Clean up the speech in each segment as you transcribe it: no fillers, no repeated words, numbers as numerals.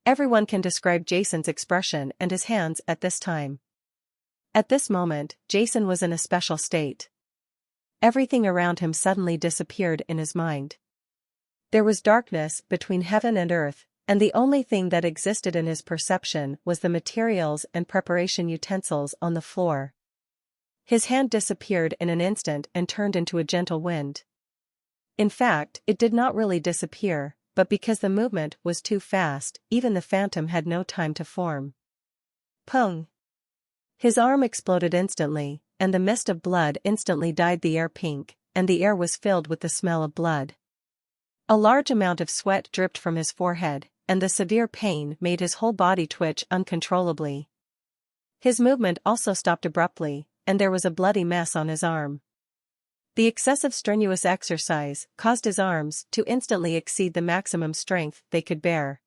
Everyone can describe Jason's expression and his hands at this time. At this moment, Jason was in a special state. Everything around him suddenly disappeared in his mind. There was darkness between heaven and earth, and the only thing that existed in his perception was the materials and preparation utensils on the floor. His hand disappeared in an instant and turned into a gentle wind. In fact, it did not really disappear, but because the movement was too fast, even the phantom had no time to form. Pung! His arm exploded instantly, and the mist of blood instantly dyed the air pink, and the air was filled with the smell of blood. A large amount of sweat dripped from his forehead, and the severe pain made his whole body twitch uncontrollably. His movement also stopped abruptly, and there was a bloody mess on his arm. The excessive strenuous exercise caused his arms to instantly exceed the maximum strength they could bear.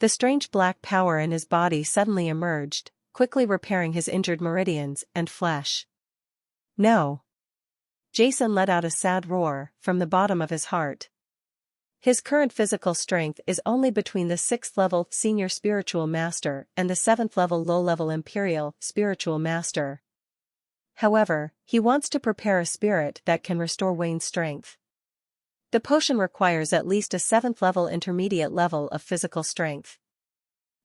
The strange black power in his body suddenly emerged, quickly repairing his injured meridians and flesh. No! Jason let out a sad roar from the bottom of his heart. His current physical strength is only between the 6th level Senior Spiritual Master and the 7th level low-level Imperial Spiritual Master. However, he wants to prepare a spirit that can restore Wayne's strength. The potion requires at least a 7th level intermediate level of physical strength.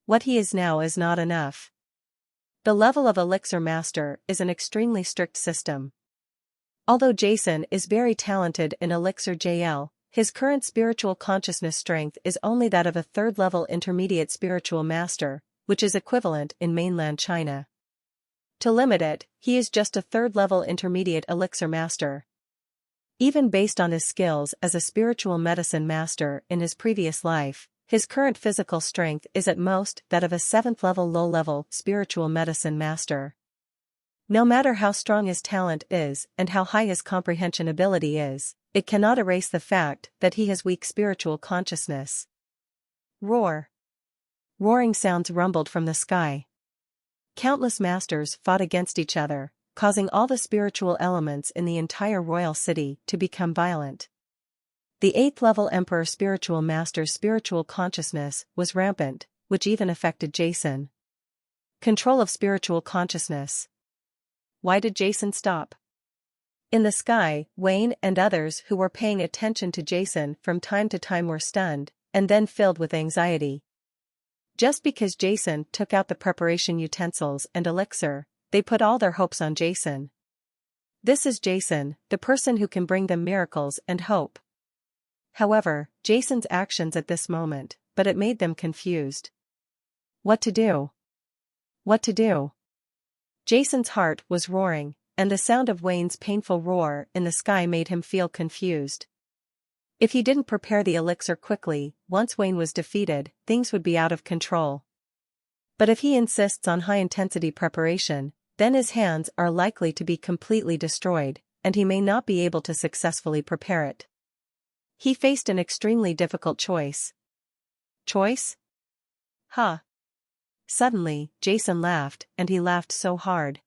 What he is now is not enough. The level of Elixir Master is an extremely strict system. Although Jason is very talented in Elixir JL, his current spiritual consciousness strength is only that of a 3rd level intermediate spiritual master, which is equivalent in mainland China. To limit it, he is just a 3rd level intermediate elixir master. Even based on his skills as a spiritual medicine master in his previous life, his current physical strength is at most that of a 7th level low-level spiritual medicine master. No matter how strong his talent is and how high his comprehension ability is, it cannot erase the fact that he has weak spiritual consciousness. Roar! Roaring sounds rumbled from the sky. Countless masters fought against each other, causing all the spiritual elements in the entire royal city to become violent. The 8th level Emperor Spiritual Master's spiritual consciousness was rampant, which even affected Jason. Control of spiritual consciousness. Why did Jason stop? In the sky, Wayne and others who were paying attention to Jason from time to time were stunned, and then filled with anxiety. Just because Jason took out the preparation utensils and elixir, they put all their hopes on Jason. This is Jason, the person who can bring them miracles and hope. However, Jason's actions at this moment, but it made them confused. What to do? What to do? Jason's heart was roaring, and the sound of Wayne's painful roar in the sky made him feel confused. If he didn't prepare the elixir quickly, once Wayne was defeated, things would be out of control. But if he insists on high-intensity preparation, then his hands are likely to be completely destroyed, and he may not be able to successfully prepare it. He faced an extremely difficult choice. Choice? Huh. Suddenly, Jason laughed, and he laughed so hard.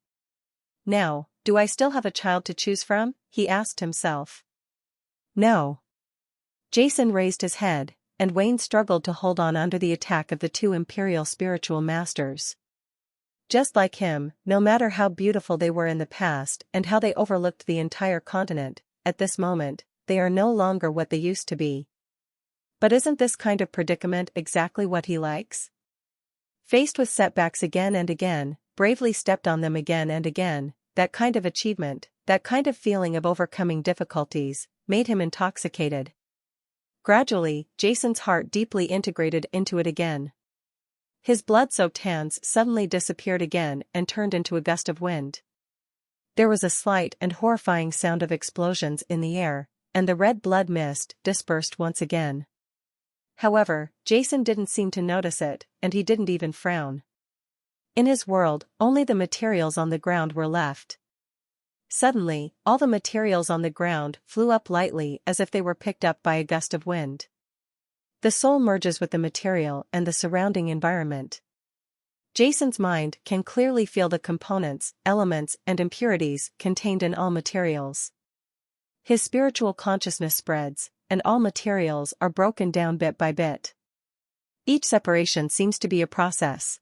Now, do I still have a child to choose from? He asked himself. No. Jason raised his head, and Wayne struggled to hold on under the attack of the 2 Imperial Spiritual Masters. Just like him, no matter how beautiful they were in the past and how they overlooked the entire continent, at this moment, they are no longer what they used to be. But isn't this kind of predicament exactly what he likes? Faced with setbacks again and again, bravely stepped on them again and again, that kind of achievement, that kind of feeling of overcoming difficulties, made him intoxicated. Gradually, Jason's heart deeply integrated into it again. His blood-soaked hands suddenly disappeared again and turned into a gust of wind. There was a slight and horrifying sound of explosions in the air, and the red blood mist dispersed once again. However, Jason didn't seem to notice it, and he didn't even frown. In his world, only the materials on the ground were left. Suddenly, all the materials on the ground flew up lightly as if they were picked up by a gust of wind. The soul merges with the material and the surrounding environment. Jason's mind can clearly feel the components, elements, and impurities contained in all materials. His spiritual consciousness spreads, and all materials are broken down bit by bit. Each separation seems to be a process.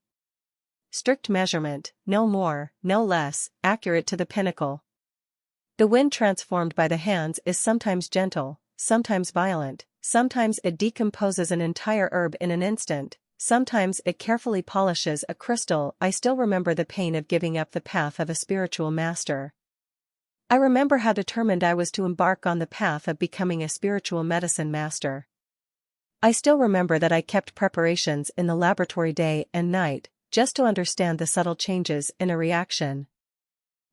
Strict measurement, no more, no less, accurate to the pinnacle. The wind transformed by the hands is sometimes gentle, sometimes violent, sometimes it decomposes an entire herb in an instant, sometimes it carefully polishes a crystal. I still remember the pain of giving up the path of a spiritual master. I remember how determined I was to embark on the path of becoming a spiritual medicine master. I still remember that I kept preparations in the laboratory day and night, just to understand the subtle changes in a reaction.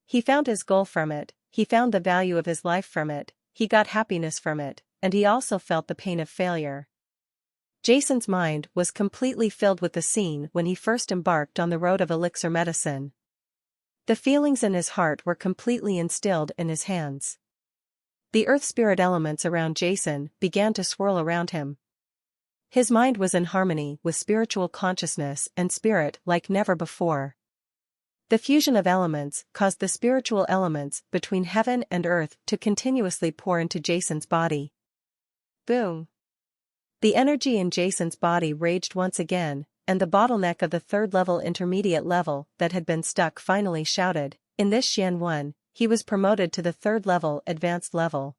He found his goal from it, he found the value of his life from it, he got happiness from it, and he also felt the pain of failure. Jason's mind was completely filled with the scene when he first embarked on the road of elixir medicine. The feelings in his heart were completely instilled in his hands. The earth spirit elements around Jason began to swirl around him. His mind was in harmony with spiritual consciousness and spirit like never before. The fusion of elements caused the spiritual elements between heaven and earth to continuously pour into Jason's body. Boom! The energy in Jason's body raged once again, and the bottleneck of the third-level intermediate level that had been stuck finally shouted, "In this Xian 1, he was promoted to the third-level advanced level."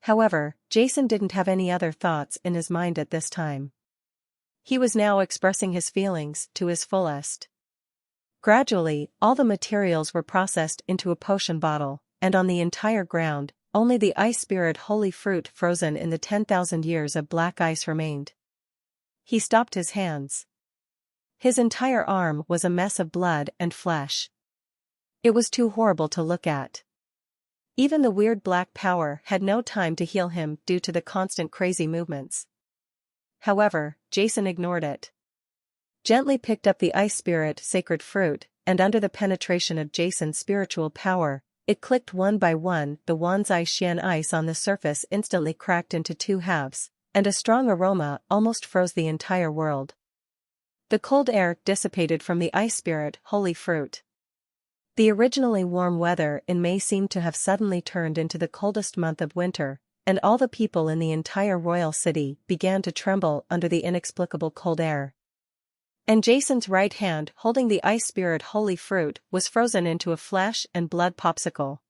However, Jason didn't have any other thoughts in his mind at this time. He was now expressing his feelings to his fullest. Gradually, all the materials were processed into a potion bottle, and on the entire ground, only the ice spirit holy fruit frozen in the 10,000 years of black ice remained. He stopped his hands. His entire arm was a mess of blood and flesh. It was too horrible to look at. Even the weird black power had no time to heal him due to the constant crazy movements. However, Jason ignored it. Gently picked up the ice spirit sacred fruit, and under the penetration of Jason's spiritual power, it clicked one by one. The Wanzai Xian ice on the surface instantly cracked into two halves, and a strong aroma almost froze the entire world. The cold air dissipated from the ice spirit holy fruit. The originally warm weather in May seemed to have suddenly turned into the coldest month of winter, and all the people in the entire royal city began to tremble under the inexplicable cold air. And Jason's right hand holding the ice spirit holy fruit was frozen into a flesh and blood popsicle.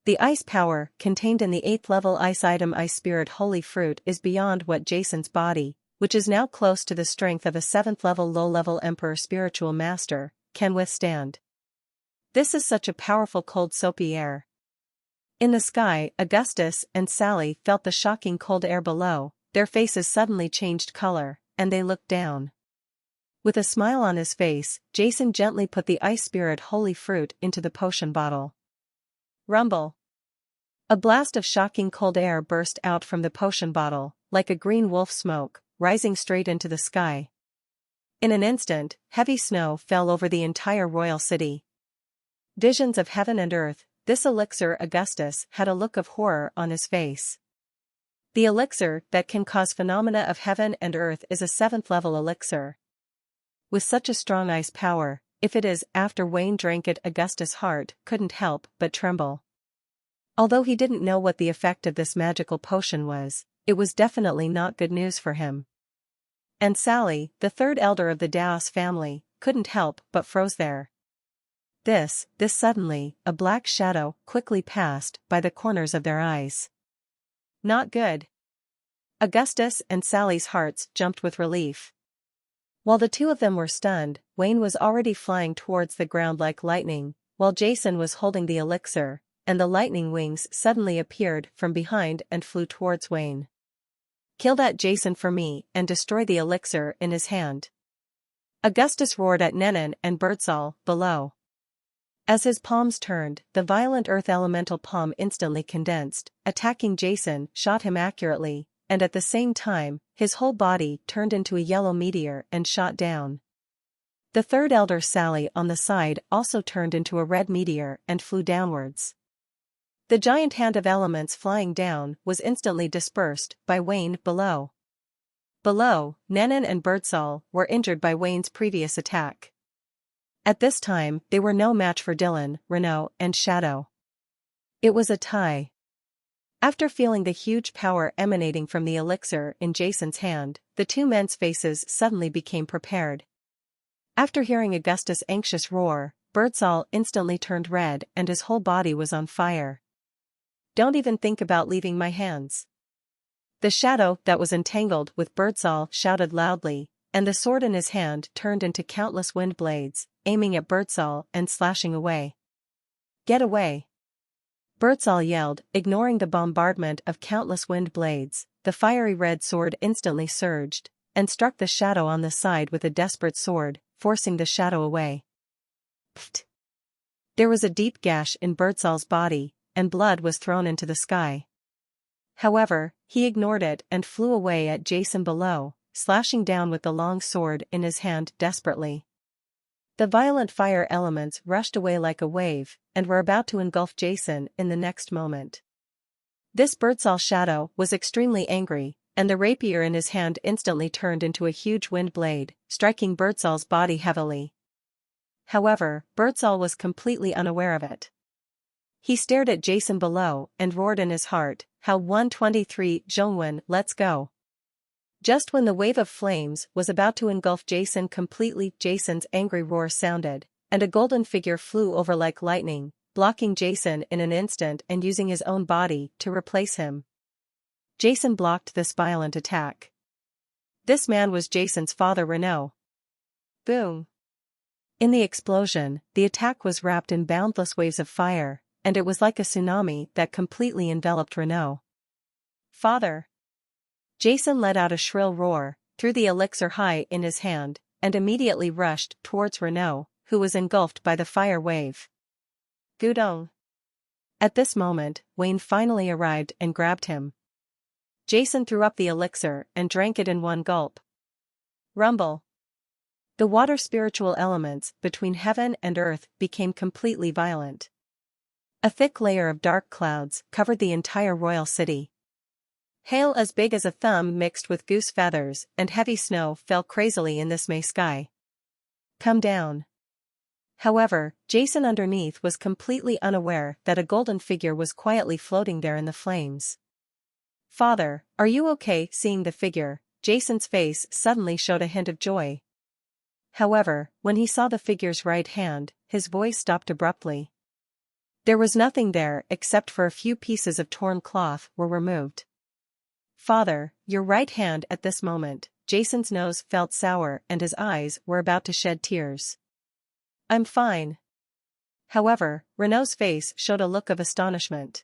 The ice power contained in the 8th level ice item ice spirit holy fruit is beyond what Jason's body, which is now close to the strength of a 7th level low level emperor spiritual master, can withstand. This is such a powerful cold soapy air. In the sky, Augustus and Sally felt the shocking cold air below, their faces suddenly changed color, and they looked down. With a smile on his face, Jason gently put the ice spirit holy fruit into the potion bottle. Rumble! A blast of shocking cold air burst out from the potion bottle, like a green wolf smoke, rising straight into the sky. In an instant, heavy snow fell over the entire royal city. Visions of heaven and earth, this elixir Augustus had a look of horror on his face. The elixir that can cause phenomena of heaven and earth is a 7th level elixir. With such a strong ice power, if it is after Wayne drank it, Augustus' heart couldn't help but tremble. Although he didn't know what the effect of this magical potion was, it was definitely not good news for him. And Sally, the third elder of the Daos family, couldn't help but froze there. This suddenly, a black shadow quickly passed by the corners of their eyes. Not good. Augustus and Sally's hearts jumped with relief. While the two of them were stunned, Wayne was already flying towards the ground like lightning, while Jason was holding the elixir, and the lightning wings suddenly appeared from behind and flew towards Wayne. "Kill that Jason for me and destroy the elixir in his hand." Augustus roared at Nenan and Birdsall below. As his palms turned, the violent earth elemental palm instantly condensed, attacking Jason, shot him accurately, and at the same time, his whole body turned into a yellow meteor and shot down. The third elder Sally on the side also turned into a red meteor and flew downwards. The giant hand of elements flying down was instantly dispersed by Wayne below. Below, Nenan and Birdsall were injured by Wayne's previous attack. At this time, they were no match for Dylan, Renault, and Shadow. It was a tie. After feeling the huge power emanating from the elixir in Jason's hand, the two men's faces suddenly became prepared. After hearing Augustus' anxious roar, Birdsall instantly turned red and his whole body was on fire. "Don't even think about leaving my hands." The shadow that was entangled with Birdsall shouted loudly, and the sword in his hand turned into countless wind blades, aiming at Birdsall and slashing away. "Get away!" Birdsall yelled, ignoring the bombardment of countless wind blades. The fiery red sword instantly surged, and struck the shadow on the side with a desperate sword, forcing the shadow away. Pfft! There was a deep gash in Birdsall's body, and blood was thrown into the sky. However, he ignored it and flew away at Jason below, slashing down with the long sword in his hand desperately. The violent fire elements rushed away like a wave, and were about to engulf Jason in the next moment. This Birdsall shadow was extremely angry, and the rapier in his hand instantly turned into a huge wind blade, striking Birdsall's body heavily. However, Birdsall was completely unaware of it. He stared at Jason below and roared in his heart, "How 123 Zhongwen, let's go." Just when the wave of flames was about to engulf Jason completely, Jason's angry roar sounded, and a golden figure flew over like lightning, blocking Jason in an instant and using his own body to replace him. Jason blocked this violent attack. This man was Jason's father, Renaud. Boom! In the explosion, the attack was wrapped in boundless waves of fire, and it was like a tsunami that completely enveloped Renaud. "Father!" Jason let out a shrill roar, threw the elixir high in his hand, and immediately rushed towards Renaud, who was engulfed by the fire wave. "Gudong!" At this moment, Wayne finally arrived and grabbed him. Jason threw up the elixir and drank it in one gulp. Rumble! The water spiritual elements between heaven and earth became completely violent. A thick layer of dark clouds covered the entire royal city. Hail as big as a thumb mixed with goose feathers and heavy snow fell crazily in this May sky. "Come down." However, Jason underneath was completely unaware that a golden figure was quietly floating there in the flames. "Father, are you okay?" Seeing the figure, Jason's face suddenly showed a hint of joy. However, when he saw the figure's right hand, his voice stopped abruptly. There was nothing there except for a few pieces of torn cloth were removed. "Father, your right hand." At this moment, Jason's nose felt sour and his eyes were about to shed tears. "I'm fine." However, Renaud's face showed a look of astonishment.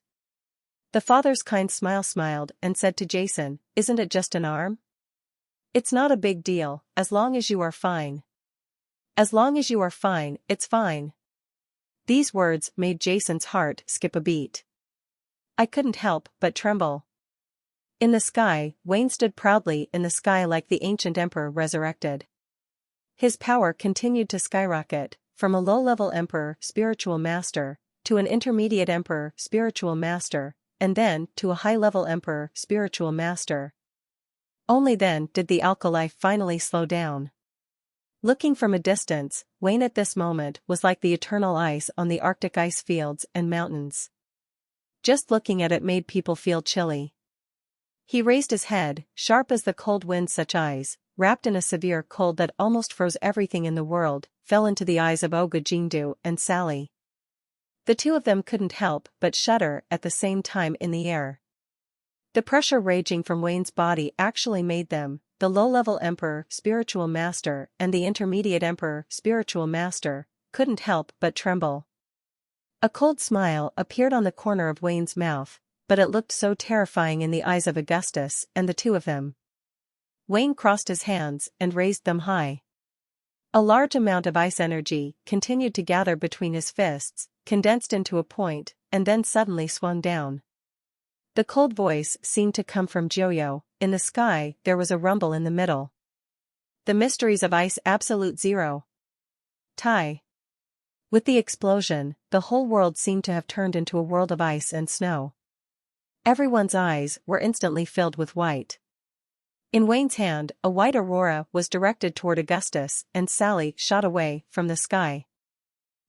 The father's kind smile smiled and said to Jason, "Isn't it just an arm? It's not a big deal, as long as you are fine." "As long as you are fine, it's fine." These words made Jason's heart skip a beat. "I couldn't help but tremble." In the sky, Wayne stood proudly in the sky like the ancient emperor resurrected. His power continued to skyrocket, from a low-level emperor spiritual master, to an intermediate emperor spiritual master, and then to a high-level emperor spiritual master. Only then did the alkali finally slow down. Looking from a distance, Wayne at this moment was like the eternal ice on the Arctic ice fields and mountains. Just looking at it made people feel chilly. He raised his head, sharp as the cold wind. Such eyes, wrapped in a severe cold that almost froze everything in the world, fell into the eyes of Olga Jingdu and Sally. The two of them couldn't help but shudder at the same time in the air. The pressure raging from Wayne's body actually made them, the low-level emperor spiritual master and the intermediate emperor spiritual master, couldn't help but tremble. A cold smile appeared on the corner of Wayne's mouth, but it looked so terrifying in the eyes of Augustus and the two of them. Wayne crossed his hands and raised them high. A large amount of ice energy continued to gather between his fists, condensed into a point, and then suddenly swung down. The cold voice seemed to come from Joyo. In the sky there was a rumble in the middle. "The mysteries of ice absolute zero. Tai." With the explosion, the whole world seemed to have turned into a world of ice and snow. Everyone's eyes were instantly filled with white. In Wayne's hand, a white aurora was directed toward Augustus, and Sally shot away from the sky.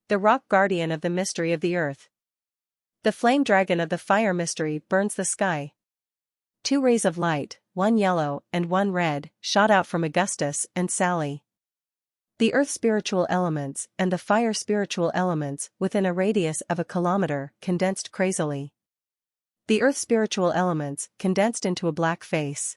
"The rock guardian of the mystery of the earth." The flame dragon of the fire mystery burns the sky. Two rays of light, one yellow and one red, shot out from Augustus and Sally. The earth spiritual elements and the fire spiritual elements within a radius of a kilometer condensed crazily. The earth spiritual elements condensed into a black face.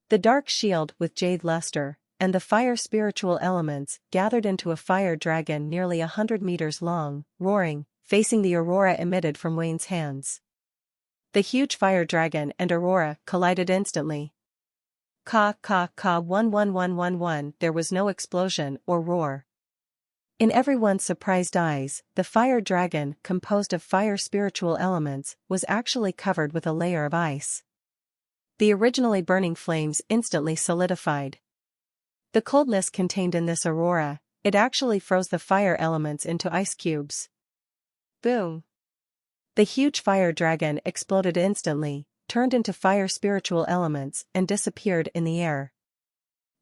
The dark shield with jade luster, and the fire spiritual elements gathered into a fire dragon nearly 100 meters long, roaring, facing the aurora emitted from Wayne's hands. The huge fire dragon and aurora collided instantly. Ka 11111. There was no explosion or roar. In everyone's surprised eyes, the fire dragon, composed of fire spiritual elements, was actually covered with a layer of ice. The originally burning flames instantly solidified. The coldness contained in this aurora, it actually froze the fire elements into ice cubes. Boom! The huge fire dragon exploded instantly, turned into fire spiritual elements and disappeared in the air.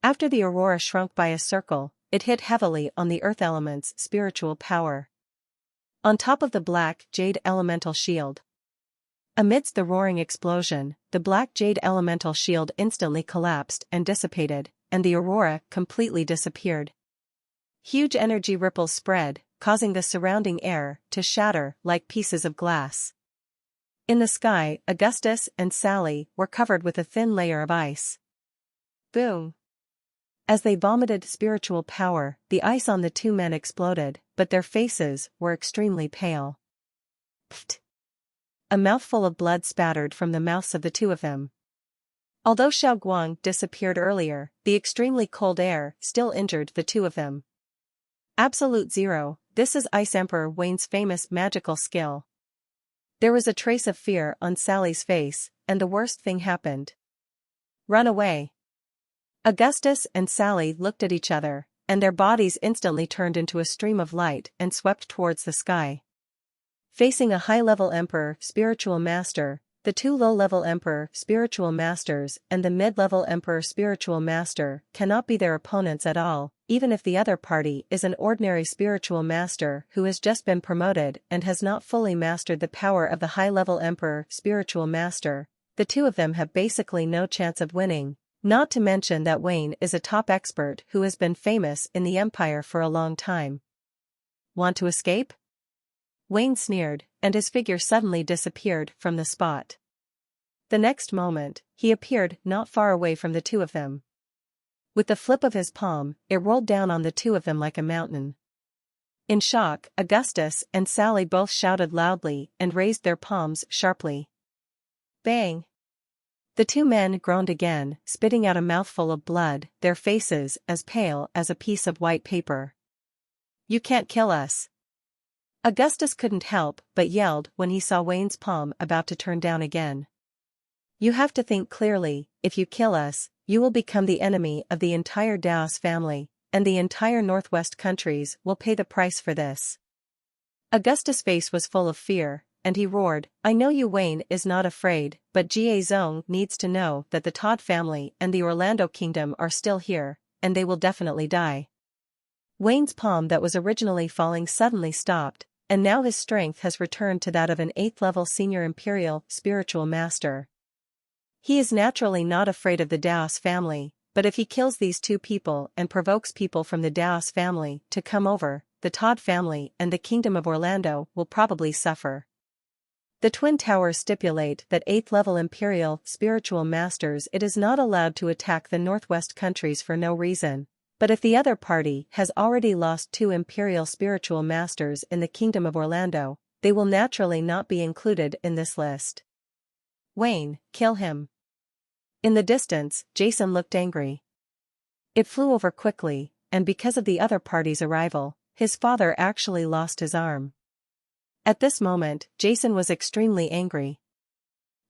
After the aurora shrunk by a circle, it hit heavily on the earth element's spiritual power. On top of the black jade elemental shield. Amidst the roaring explosion, the black jade elemental shield instantly collapsed and dissipated, and the aurora completely disappeared. Huge energy ripples spread, causing the surrounding air to shatter like pieces of glass. In the sky, Augustus and Sally were covered with a thin layer of ice. Boom! As they vomited spiritual power, the ice on the two men exploded, but their faces were extremely pale. Pfft! A mouthful of blood spattered from the mouths of the two of them. Although Xiao Guang disappeared earlier, the extremely cold air still injured the two of them. Absolute Zero, this is Ice Emperor Wayne's famous magical skill. There was a trace of fear on Sally's face, and the worst thing happened. Run away. Augustus and Sally looked at each other, and their bodies instantly turned into a stream of light and swept towards the sky. Facing a high-level Emperor Spiritual Master, the two low-level Emperor Spiritual Masters and the mid-level Emperor Spiritual Master cannot be their opponents at all, even if the other party is an ordinary Spiritual Master who has just been promoted and has not fully mastered the power of the high-level Emperor Spiritual Master. The two of them have basically no chance of winning, not to mention that Wayne is a top expert who has been famous in the Empire for a long time. Want to escape? Wayne sneered, and his figure suddenly disappeared from the spot. The next moment, he appeared not far away from the two of them. With the flip of his palm, it rolled down on the two of them like a mountain. In shock, Augustus and Sally both shouted loudly and raised their palms sharply. Bang! The two men groaned again, spitting out a mouthful of blood, their faces as pale as a piece of white paper. You can't kill us. Augustus couldn't help but yelled when he saw Wayne's palm about to turn down again. You have to think clearly. If you kill us, you will become the enemy of the entire Daos family, and the entire Northwest countries will pay the price for this. Augustus' face was full of fear, and he roared, I know you. Wayne is not afraid, but Jie Zong needs to know that the Todd family and the Orlando kingdom are still here, and they will definitely die. Wayne's palm that was originally falling suddenly stopped, and now his strength has returned to that of an 8th-level senior imperial spiritual master. He is naturally not afraid of the Daos family, but if he kills these two people and provokes people from the Daos family to come over, the Todd family and the Kingdom of Orlando will probably suffer. The Twin Towers stipulate that 8th-level imperial spiritual masters it is not allowed to attack the Northwest countries for no reason. But if the other party has already lost 2 imperial spiritual masters in the Kingdom of Orlando, they will naturally not be included in this list. Wayne, kill him. In the distance, Jason looked angry. It flew over quickly, and because of the other party's arrival, his father actually lost his arm. At this moment, Jason was extremely angry.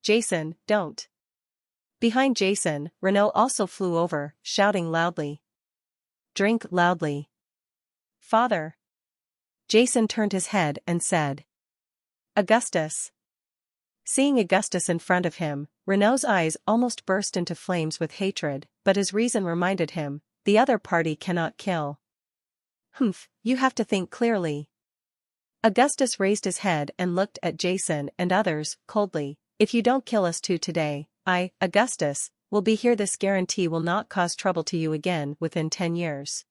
Jason, don't. Behind Jason, Renault also flew over, shouting loudly. Drink loudly. Father. Jason turned his head and said. Augustus. Seeing Augustus in front of him, Renault's eyes almost burst into flames with hatred, but his reason reminded him, the other party cannot kill. You have to think clearly. Augustus raised his head and looked at Jason and others, coldly. If you don't kill us two today, Augustus, will be here. This guarantee will not cause trouble to you again within 10 years.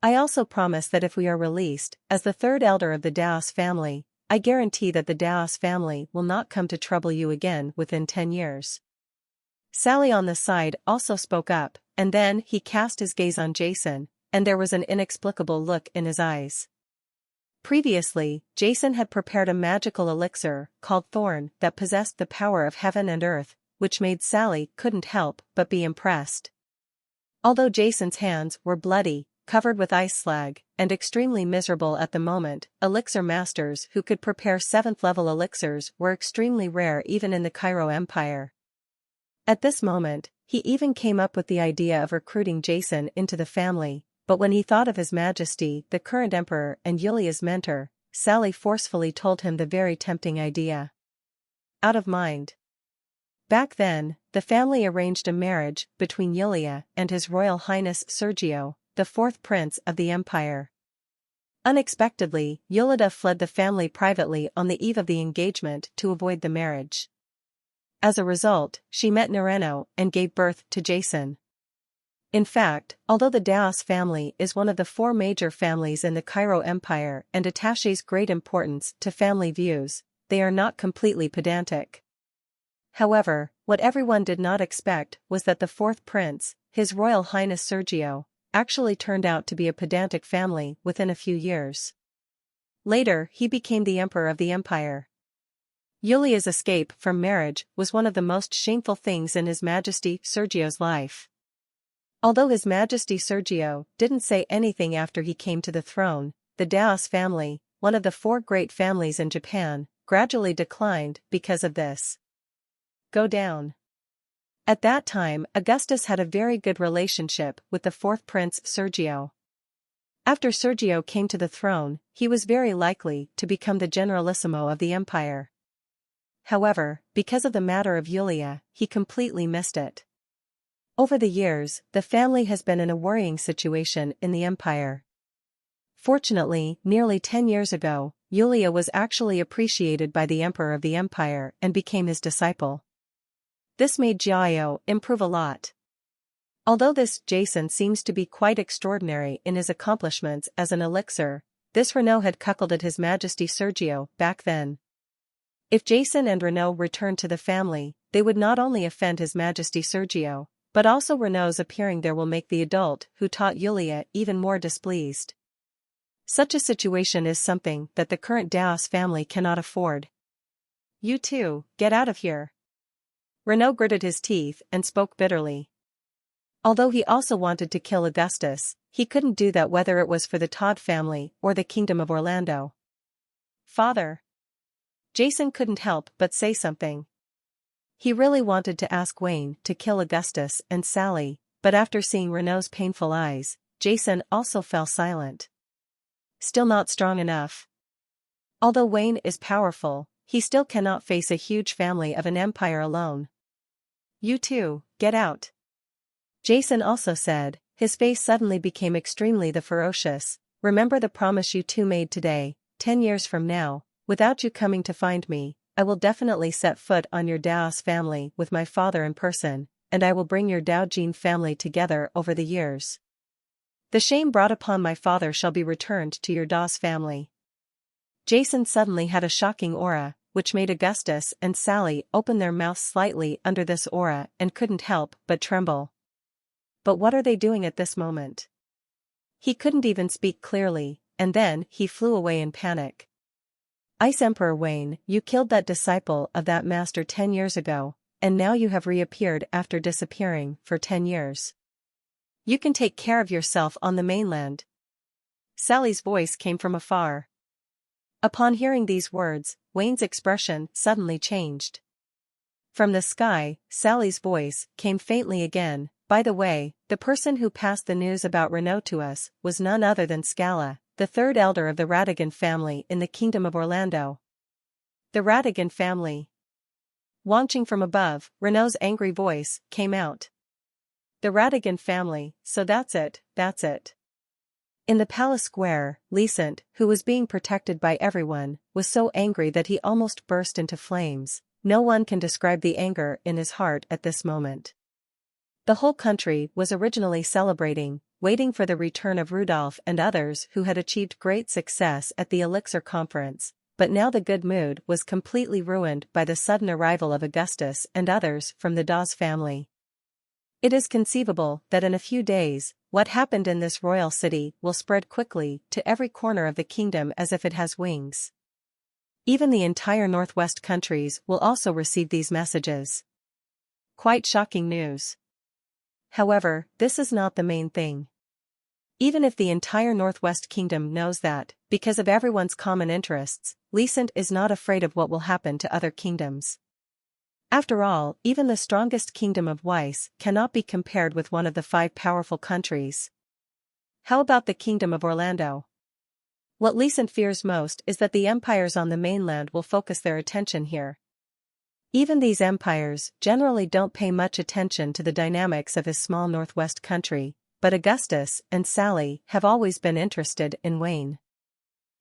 I also promise that if we are released, as the third elder of the Daos family, I guarantee that the Daos family will not come to trouble you again within 10 years. Sally on the side also spoke up, and then he cast his gaze on Jason, and there was an inexplicable look in his eyes. Previously, Jason had prepared a magical elixir, called Thorn, that possessed the power of heaven and earth, which made Sally couldn't help but be impressed. Although Jason's hands were bloody, covered with ice slag, and extremely miserable at the moment, elixir masters who could prepare 7th-level elixirs were extremely rare even in the Cairo Empire. At this moment, he even came up with the idea of recruiting Jason into the family, but when he thought of His Majesty, the current emperor and Yulia's mentor, Sally forcefully told him the very tempting idea. Out of mind. Back then, the family arranged a marriage between Yulia and His Royal Highness Sergio, the 4th prince of the empire. Unexpectedly, Yulida fled the family privately on the eve of the engagement to avoid the marriage. As a result, she met Nereno and gave birth to Jason. In fact, although the Daos family is one of the 4 major families in the Cairo Empire and attaches great importance to family views, they are not completely pedantic. However, what everyone did not expect was that the 4th prince, His Royal Highness Sergio, actually turned out to be a pedantic family within a few years. Later, he became the emperor of the empire. Yulia's escape from marriage was one of the most shameful things in His Majesty Sergio's life. Although His Majesty Sergio didn't say anything after he came to the throne, the Daos family, one of the 4 great families in Japan, gradually declined because of this. Go down. At that time, Augustus had a very good relationship with the 4th prince Sergio. After Sergio came to the throne, he was very likely to become the generalissimo of the empire. However, because of the matter of Yulia, he completely missed it. Over the years, the family has been in a worrying situation in the empire. Fortunately, nearly 10 years ago, Yulia was actually appreciated by the emperor of the empire and became his disciple. This made Jiao improve a lot. Although this Jason seems to be quite extraordinary in his accomplishments as an elixir, this Renault had cuckolded His Majesty Sergio back then. If Jason and Renault returned to the family, they would not only offend His Majesty Sergio, but also Renault's appearing there will make the adult who taught Yulia even more displeased. Such a situation is something that the current Daos family cannot afford. You two, get out of here. Renault gritted his teeth and spoke bitterly. Although he also wanted to kill Augustus, he couldn't do that whether it was for the Todd family or the Kingdom of Orlando. Father. Jason couldn't help but say something. He really wanted to ask Wayne to kill Augustus and Sally, but after seeing Renault's painful eyes, Jason also fell silent. Still not strong enough. Although Wayne is powerful, he still cannot face a huge family of an empire alone. You two, get out. Jason also said, his face suddenly became extremely ferocious. Remember the promise you two made today, 10 years from now, without you coming to find me, I will definitely set foot on your Daos family with my father in person, and I will bring your Daojin family together over the years. The shame brought upon my father shall be returned to your Daos family. Jason suddenly had a shocking aura, which made Augustus and Sally open their mouths slightly under this aura and couldn't help but tremble. But what are they doing at this moment? He couldn't even speak clearly, and then he flew away in panic. Ice Emperor Wayne, you killed that disciple of that master 10 years ago, and now you have reappeared after disappearing for 10 years. You can take care of yourself on the mainland. Sally's voice came from afar. Upon hearing these words, Wayne's expression suddenly changed. From the sky, Sally's voice came faintly again. By the way, the person who passed the news about Renault to us was none other than Scala, the 3rd elder of the Radigan family in the Kingdom of Orlando. The Radigan family. Launching from above, Renault's angry voice came out. The Radigan family, so that's it. In the palace square, Lecent, who was being protected by everyone, was so angry that he almost burst into flames. No one can describe the anger in his heart at this moment. The whole country was originally celebrating, waiting for the return of Rudolph and others who had achieved great success at the Elixir Conference, but now the good mood was completely ruined by the sudden arrival of Augustus and others from the Dawes family. It is conceivable that in a few days, what happened in this royal city will spread quickly to every corner of the kingdom as if it has wings. Even the entire northwest countries will also receive these messages. Quite shocking news. However, this is not the main thing. Even if the entire Northwest Kingdom knows that, because of everyone's common interests, Lecent is not afraid of what will happen to other kingdoms. After all, even the strongest kingdom of Weiss cannot be compared with one of the 5 powerful countries. How about the kingdom of Orlando? What Lecent fears most is that the empires on the mainland will focus their attention here. Even these empires generally don't pay much attention to the dynamics of his small northwest country, but Augustus and Sally have always been interested in Wayne.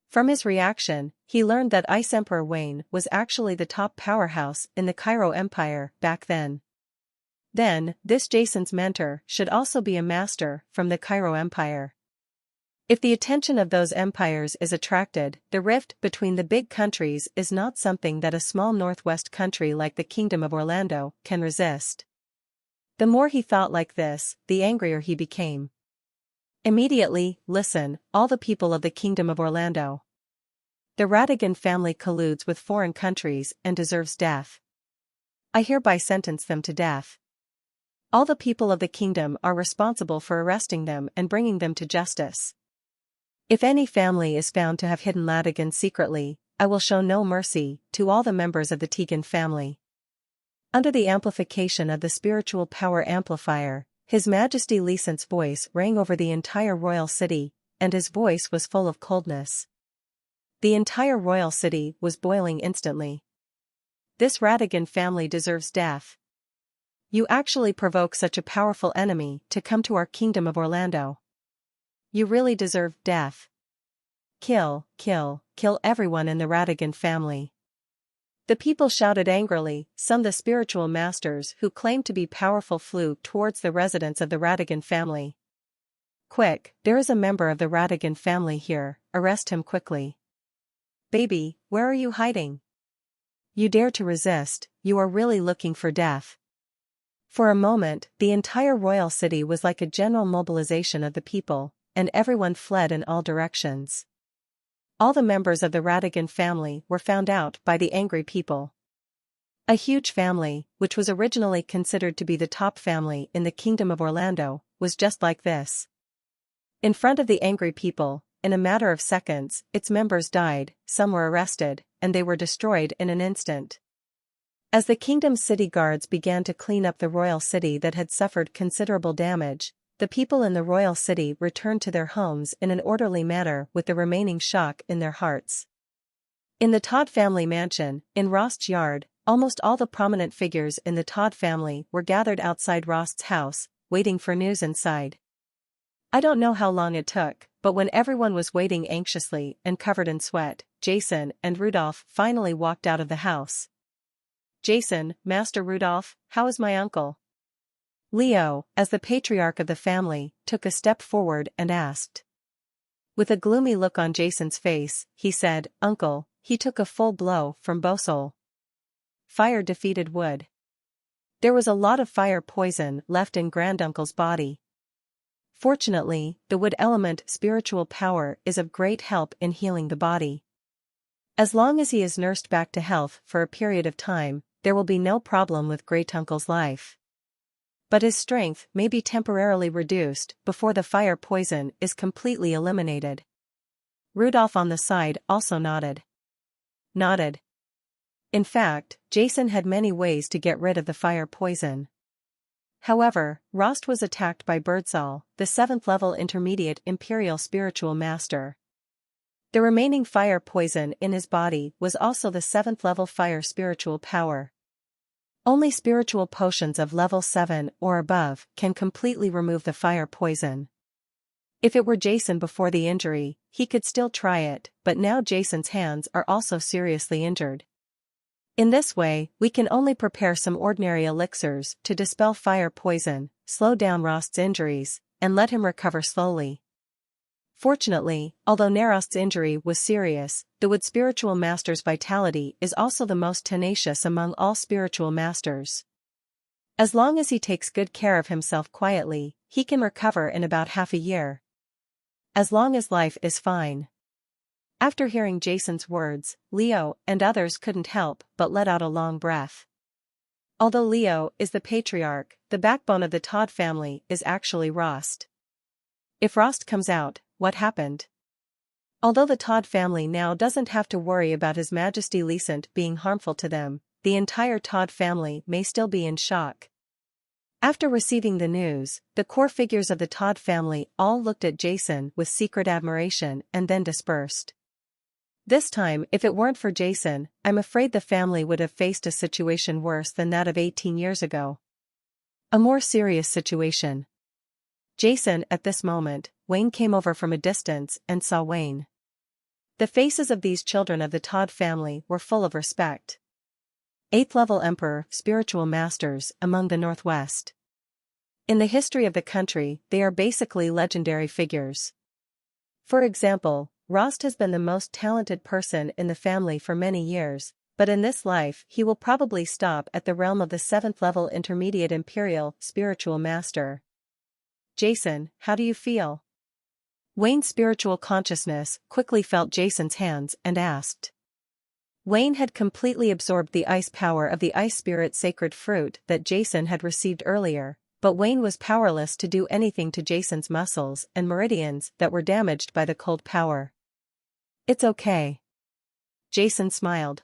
From his reaction, he learned that Ice Emperor Wayne was actually the top powerhouse in the Cairo Empire back then. Then, this Jason's mentor should also be a master from the Cairo Empire. If the attention of those empires is attracted, the rift between the big countries is not something that a small northwest country like the Kingdom of Orlando can resist. The more he thought like this, the angrier he became. Immediately, listen, all the people of the Kingdom of Orlando. The Radigan family colludes with foreign countries and deserves death. I hereby sentence them to death. All the people of the kingdom are responsible for arresting them and bringing them to justice. If any family is found to have hidden Radigan secretly, I will show no mercy to all the members of the Tegan family. Under the amplification of the spiritual power amplifier, His Majesty Lecent's voice rang over the entire royal city, and his voice was full of coldness. The entire royal city was boiling instantly. This Radigan family deserves death. You actually provoke such a powerful enemy to come to our Kingdom of Orlando. You really deserve death. Kill, kill, kill everyone in the Radigan family. The people shouted angrily. Some the spiritual masters who claimed to be powerful flew towards the residents of the Radigan family. Quick, there is a member of the Radigan family here, arrest him quickly. Baby, where are you hiding? You dare to resist, you are really looking for death. For a moment, the entire royal city was like a general mobilization of the people, and everyone fled in all directions. All the members of the Radigan family were found out by the angry people. A huge family, which was originally considered to be the top family in the Kingdom of Orlando, was just like this. In front of the angry people, in a matter of seconds, its members died, some were arrested, and they were destroyed in an instant. As the kingdom's city guards began to clean up the royal city that had suffered considerable damage, the people in the royal city returned to their homes in an orderly manner with the remaining shock in their hearts. In the Todd family mansion, in Rost's yard, almost all the prominent figures in the Todd family were gathered outside Rost's house, waiting for news inside. I don't know how long it took, but when everyone was waiting anxiously and covered in sweat, Jason and Rudolph finally walked out of the house. Jason, Master Rudolph, how is my uncle? Leo, as the patriarch of the family, took a step forward and asked. With a gloomy look on Jason's face, he said, Uncle, he took a full blow from Bosol. Fire defeated wood. There was a lot of fire poison left in Granduncle's body. Fortunately, the wood element spiritual power is of great help in healing the body. As long as he is nursed back to health for a period of time, there will be no problem with Great-Uncle's life. But his strength may be temporarily reduced before the fire poison is completely eliminated. Rudolph on the side also nodded. In fact, Jason had many ways to get rid of the fire poison. However, Rost was attacked by Birdsall, the 7th-level intermediate Imperial Spiritual Master. The remaining fire poison in his body was also the 7th-level fire spiritual power. Only spiritual potions of level 7 or above can completely remove the fire poison. If it were Jason before the injury, he could still try it, but now Jason's hands are also seriously injured. In this way, we can only prepare some ordinary elixirs to dispel fire poison, slow down Rost's injuries, and let him recover slowly. Fortunately, although Nerost's injury was serious, the Wood spiritual master's vitality is also the most tenacious among all spiritual masters. As long as he takes good care of himself quietly, he can recover in about half a year. As long as life is fine. After hearing Jason's words, Leo and others couldn't help but let out a long breath. Although Leo is the patriarch, the backbone of the Todd family is actually Rost. If Rost comes out, what happened? Although the Todd family now doesn't have to worry about His Majesty Leasant being harmful to them, the entire Todd family may still be in shock. After receiving the news, the core figures of the Todd family all looked at Jason with secret admiration and then dispersed. This time, if it weren't for Jason, I'm afraid the family would have faced a situation worse than that of 18 years ago. A more serious situation. Jason, at this moment, Wayne came over from a distance and saw Wayne. The faces of these children of the Todd family were full of respect. 8th level Emperor, spiritual masters, among the Northwest. In the history of the country, they are basically legendary figures. For example, Rost has been the most talented person in the family for many years, but in this life he will probably stop at the realm of the 7th level intermediate imperial, spiritual master. Jason, how do you feel? Wayne's spiritual consciousness quickly felt Jason's hands and asked. Wayne had completely absorbed the ice power of the ice spirit sacred fruit that Jason had received earlier, but Wayne was powerless to do anything to Jason's muscles and meridians that were damaged by the cold power. It's okay. Jason smiled.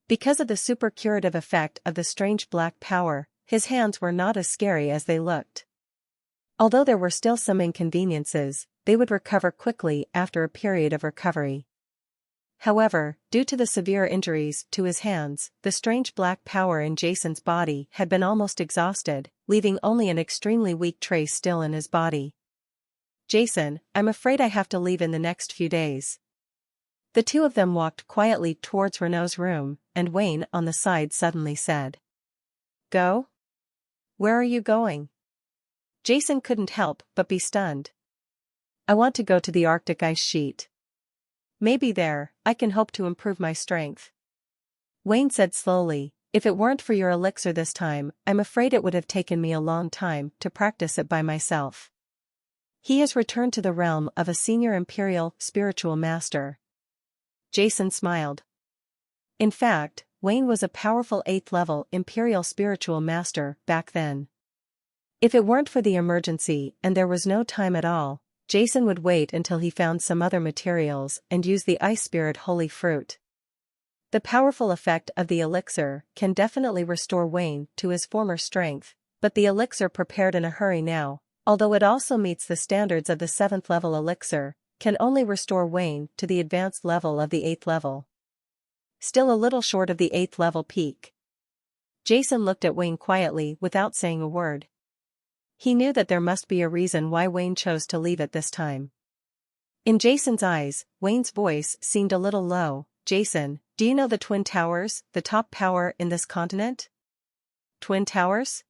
Because of the super curative effect of the strange black power, his hands were not as scary as they looked. Although there were still some inconveniences, they would recover quickly after a period of recovery. However, due to the severe injuries to his hands, the strange black power in Jason's body had been almost exhausted, leaving only an extremely weak trace still in his body. Jason, I'm afraid I have to leave in the next few days. The two of them walked quietly towards Renault's room, and Wayne on the side suddenly said. Go? Where are you going? Jason couldn't help but be stunned. I want to go to the Arctic ice sheet. Maybe there, I can hope to improve my strength. Wayne said slowly, if it weren't for your elixir this time, I'm afraid it would have taken me a long time to practice it by myself. He has returned to the realm of a senior imperial, spiritual master. Jason smiled. In fact, Wayne was a powerful 8th level imperial spiritual master back then. If it weren't for the emergency and there was no time at all, Jason would wait until he found some other materials and use the ice spirit holy fruit. The powerful effect of the elixir can definitely restore Wayne to his former strength, but the elixir prepared in a hurry now, although it also meets the standards of the 7th level elixir, can only restore Wayne to the advanced level of the 8th level. Still a little short of the 8th level peak. Jason looked at Wayne quietly without saying a word. He knew that there must be a reason why Wayne chose to leave at this time. In Jason's eyes, Wayne's voice seemed a little low. Jason, do you know the Twin Towers, the top power in this continent? Twin Towers?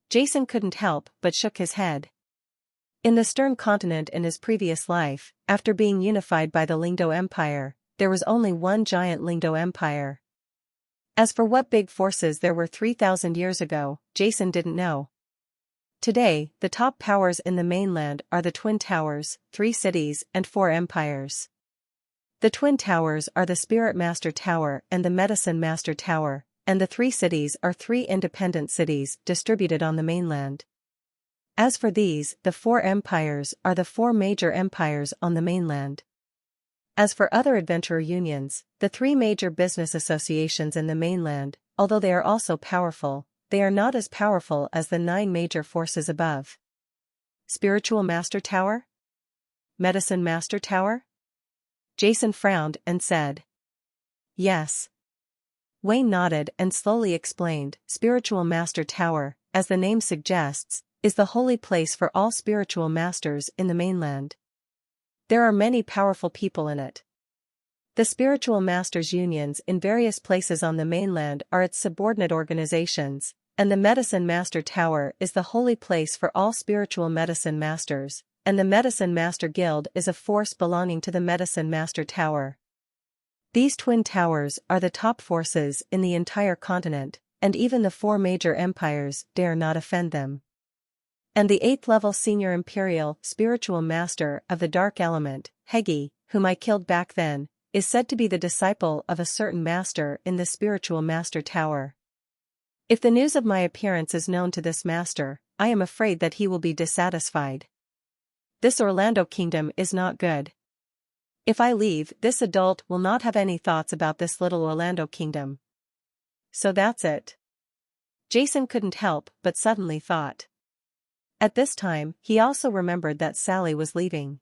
Jason couldn't help but shook his head. In the Stern continent in his previous life, after being unified by the Lingdo Empire, there was only one giant Lingdo Empire. As for what big forces there were 3,000 years ago, Jason didn't know. Today, the top powers in the mainland are the Twin Towers, 3 cities and 4 empires. The Twin Towers are the Spirit Master Tower and the Medicine Master Tower, and the 3 cities are 3 independent cities distributed on the mainland. As for these, the 4 empires are the 4 major empires on the mainland. As for other adventurer unions, the 3 major business associations in the mainland, although they are also powerful, they are not as powerful as the 9 major forces above. Spiritual Master Tower? Medicine Master Tower? Jason frowned and said. Yes. Wayne nodded and slowly explained, Spiritual Master Tower, as the name suggests, is the holy place for all spiritual masters in the mainland. There are many powerful people in it. The spiritual masters' unions in various places on the mainland are its subordinate organizations, and the Medicine Master Tower is the holy place for all spiritual medicine masters, and the Medicine Master Guild is a force belonging to the Medicine Master Tower. These twin towers are the top forces in the entire continent, and even the 4 major empires dare not offend them. And the 8th-level senior imperial spiritual master of the dark element, Hegi, whom I killed back then, is said to be the disciple of a certain master in the spiritual master tower. If the news of my appearance is known to this master, I am afraid that he will be dissatisfied. This Orlando kingdom is not good. If I leave, this adult will not have any thoughts about this little Orlando kingdom. So that's it. Jason couldn't help but suddenly thought. At this time, he also remembered that Sally was leaving.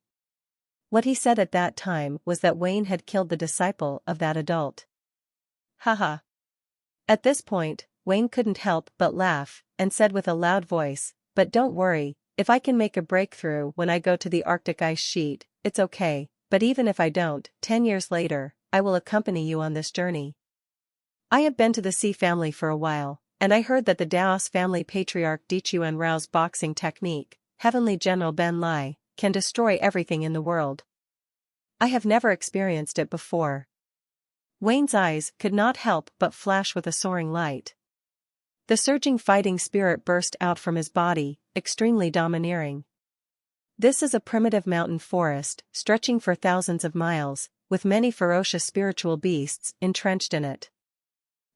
What he said at that time was that Wayne had killed the disciple of that adult. Haha. At this point, Wayne couldn't help but laugh, and said with a loud voice, "But don't worry, if I can make a breakthrough when I go to the Arctic ice sheet, it's okay, but even if I don't, 10 years later, I will accompany you on this journey. I have been to the Sea family for a while, and I heard that the Daos family patriarch Dichuan Rao's boxing technique, Heavenly General Ben Lai, can destroy everything in the world. I have never experienced it before." Wayne's eyes could not help but flash with a soaring light. The surging fighting spirit burst out from his body, extremely domineering. This is a primitive mountain forest, stretching for thousands of miles, with many ferocious spiritual beasts entrenched in it.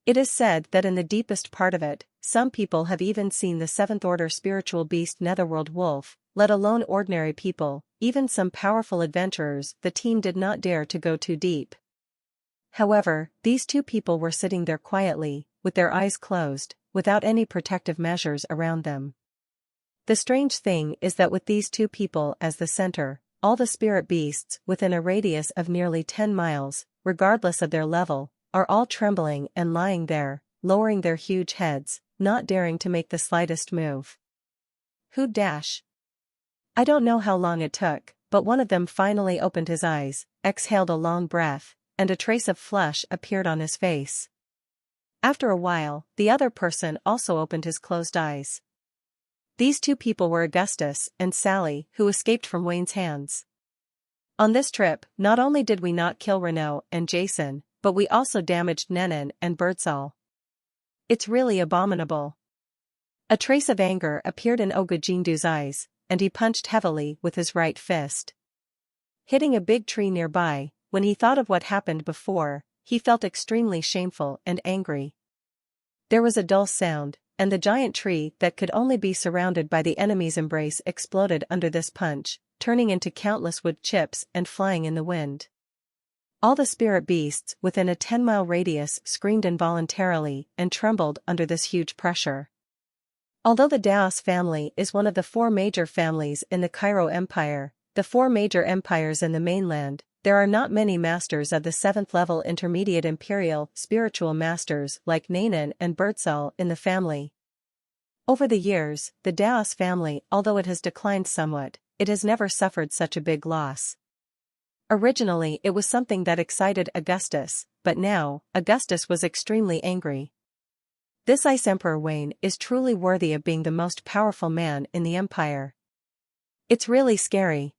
It is said that in the deepest part of it, some people have even seen the 7th-order spiritual beast Netherworld Wolf, let alone ordinary people, even some powerful adventurers. The team did not dare to go too deep. However, these 2 people were sitting there quietly, with their eyes closed, without any protective measures around them. The strange thing is that with these 2 people as the center, all the spirit beasts within a radius of nearly 10 miles, regardless of their level, are all trembling and lying there, lowering their huge heads, not daring to make the slightest move. Who dash? I don't know how long it took, but one of them finally opened his eyes, exhaled a long breath, and a trace of flush appeared on his face. After a while, the other person also opened his closed eyes. These 2 people were Augustus and Sally, who escaped from Wayne's hands. On this trip, not only did we not kill Renault and Jason, but we also damaged Nenan and Birdsall. It's really abominable. A trace of anger appeared in Oga Jindu's eyes, and he punched heavily with his right fist. Hitting a big tree nearby, when he thought of what happened before, he felt extremely shameful and angry. There was a dull sound, and the giant tree that could only be surrounded by the enemy's embrace exploded under this punch, turning into countless wood chips and flying in the wind. All the spirit beasts within a 10-mile radius screamed involuntarily and trembled under this huge pressure. Although the Daos family is one of the 4 major families in the Cairo Empire, the 4 major empires in the mainland, there are not many masters of the 7th-level intermediate imperial spiritual masters like Nanan and Birdsall in the family. Over the years, the Daos family, although it has declined somewhat, it has never suffered such a big loss. Originally it was something that excited Augustus, but now, Augustus was extremely angry. This Ice Emperor Wayne is truly worthy of being the most powerful man in the empire. It's really scary.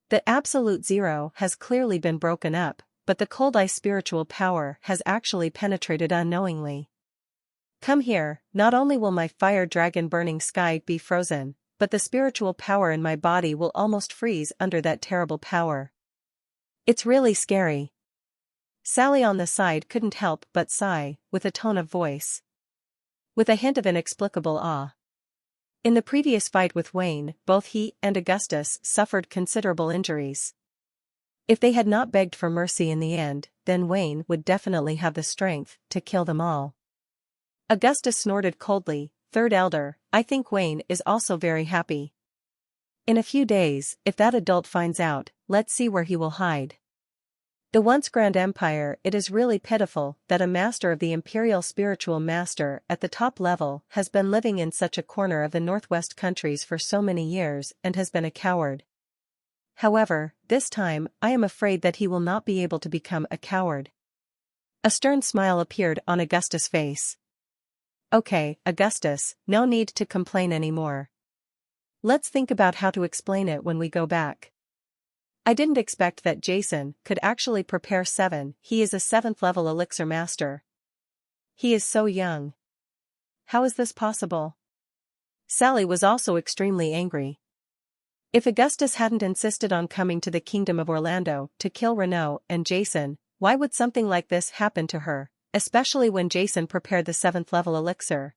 The absolute zero has clearly been broken up, but the cold ice spiritual power has actually penetrated unknowingly. Come here, not only will my fire dragon burning sky be frozen, but the spiritual power in my body will almost freeze under that terrible power. It's really scary. Sally on the side couldn't help but sigh, with a tone of voice. With a hint of inexplicable awe. In the previous fight with Wayne, both he and Augustus suffered considerable injuries. If they had not begged for mercy in the end, then Wayne would definitely have the strength to kill them all. Augustus snorted coldly, "Third Elder, I think Wayne is also very happy. In a few days, if that adult finds out, let's see where he will hide." The once grand empire. It is really pitiful that a master of the imperial spiritual master at the top level has been living in such a corner of the northwest countries for so many years and has been a coward. However, this time, I am afraid that he will not be able to become a coward. A stern smile appeared on Augustus' face. Okay, Augustus, no need to complain anymore. Let's think about how to explain it when we go back. I didn't expect that Jason could actually prepare 7. He is a 7th level elixir master. He is so young. How is this possible? Sally was also extremely angry. If Augustus hadn't insisted on coming to the Kingdom of Orlando to kill Renaud and Jason, why would something like this happen to her, especially when Jason prepared the 7th level elixir?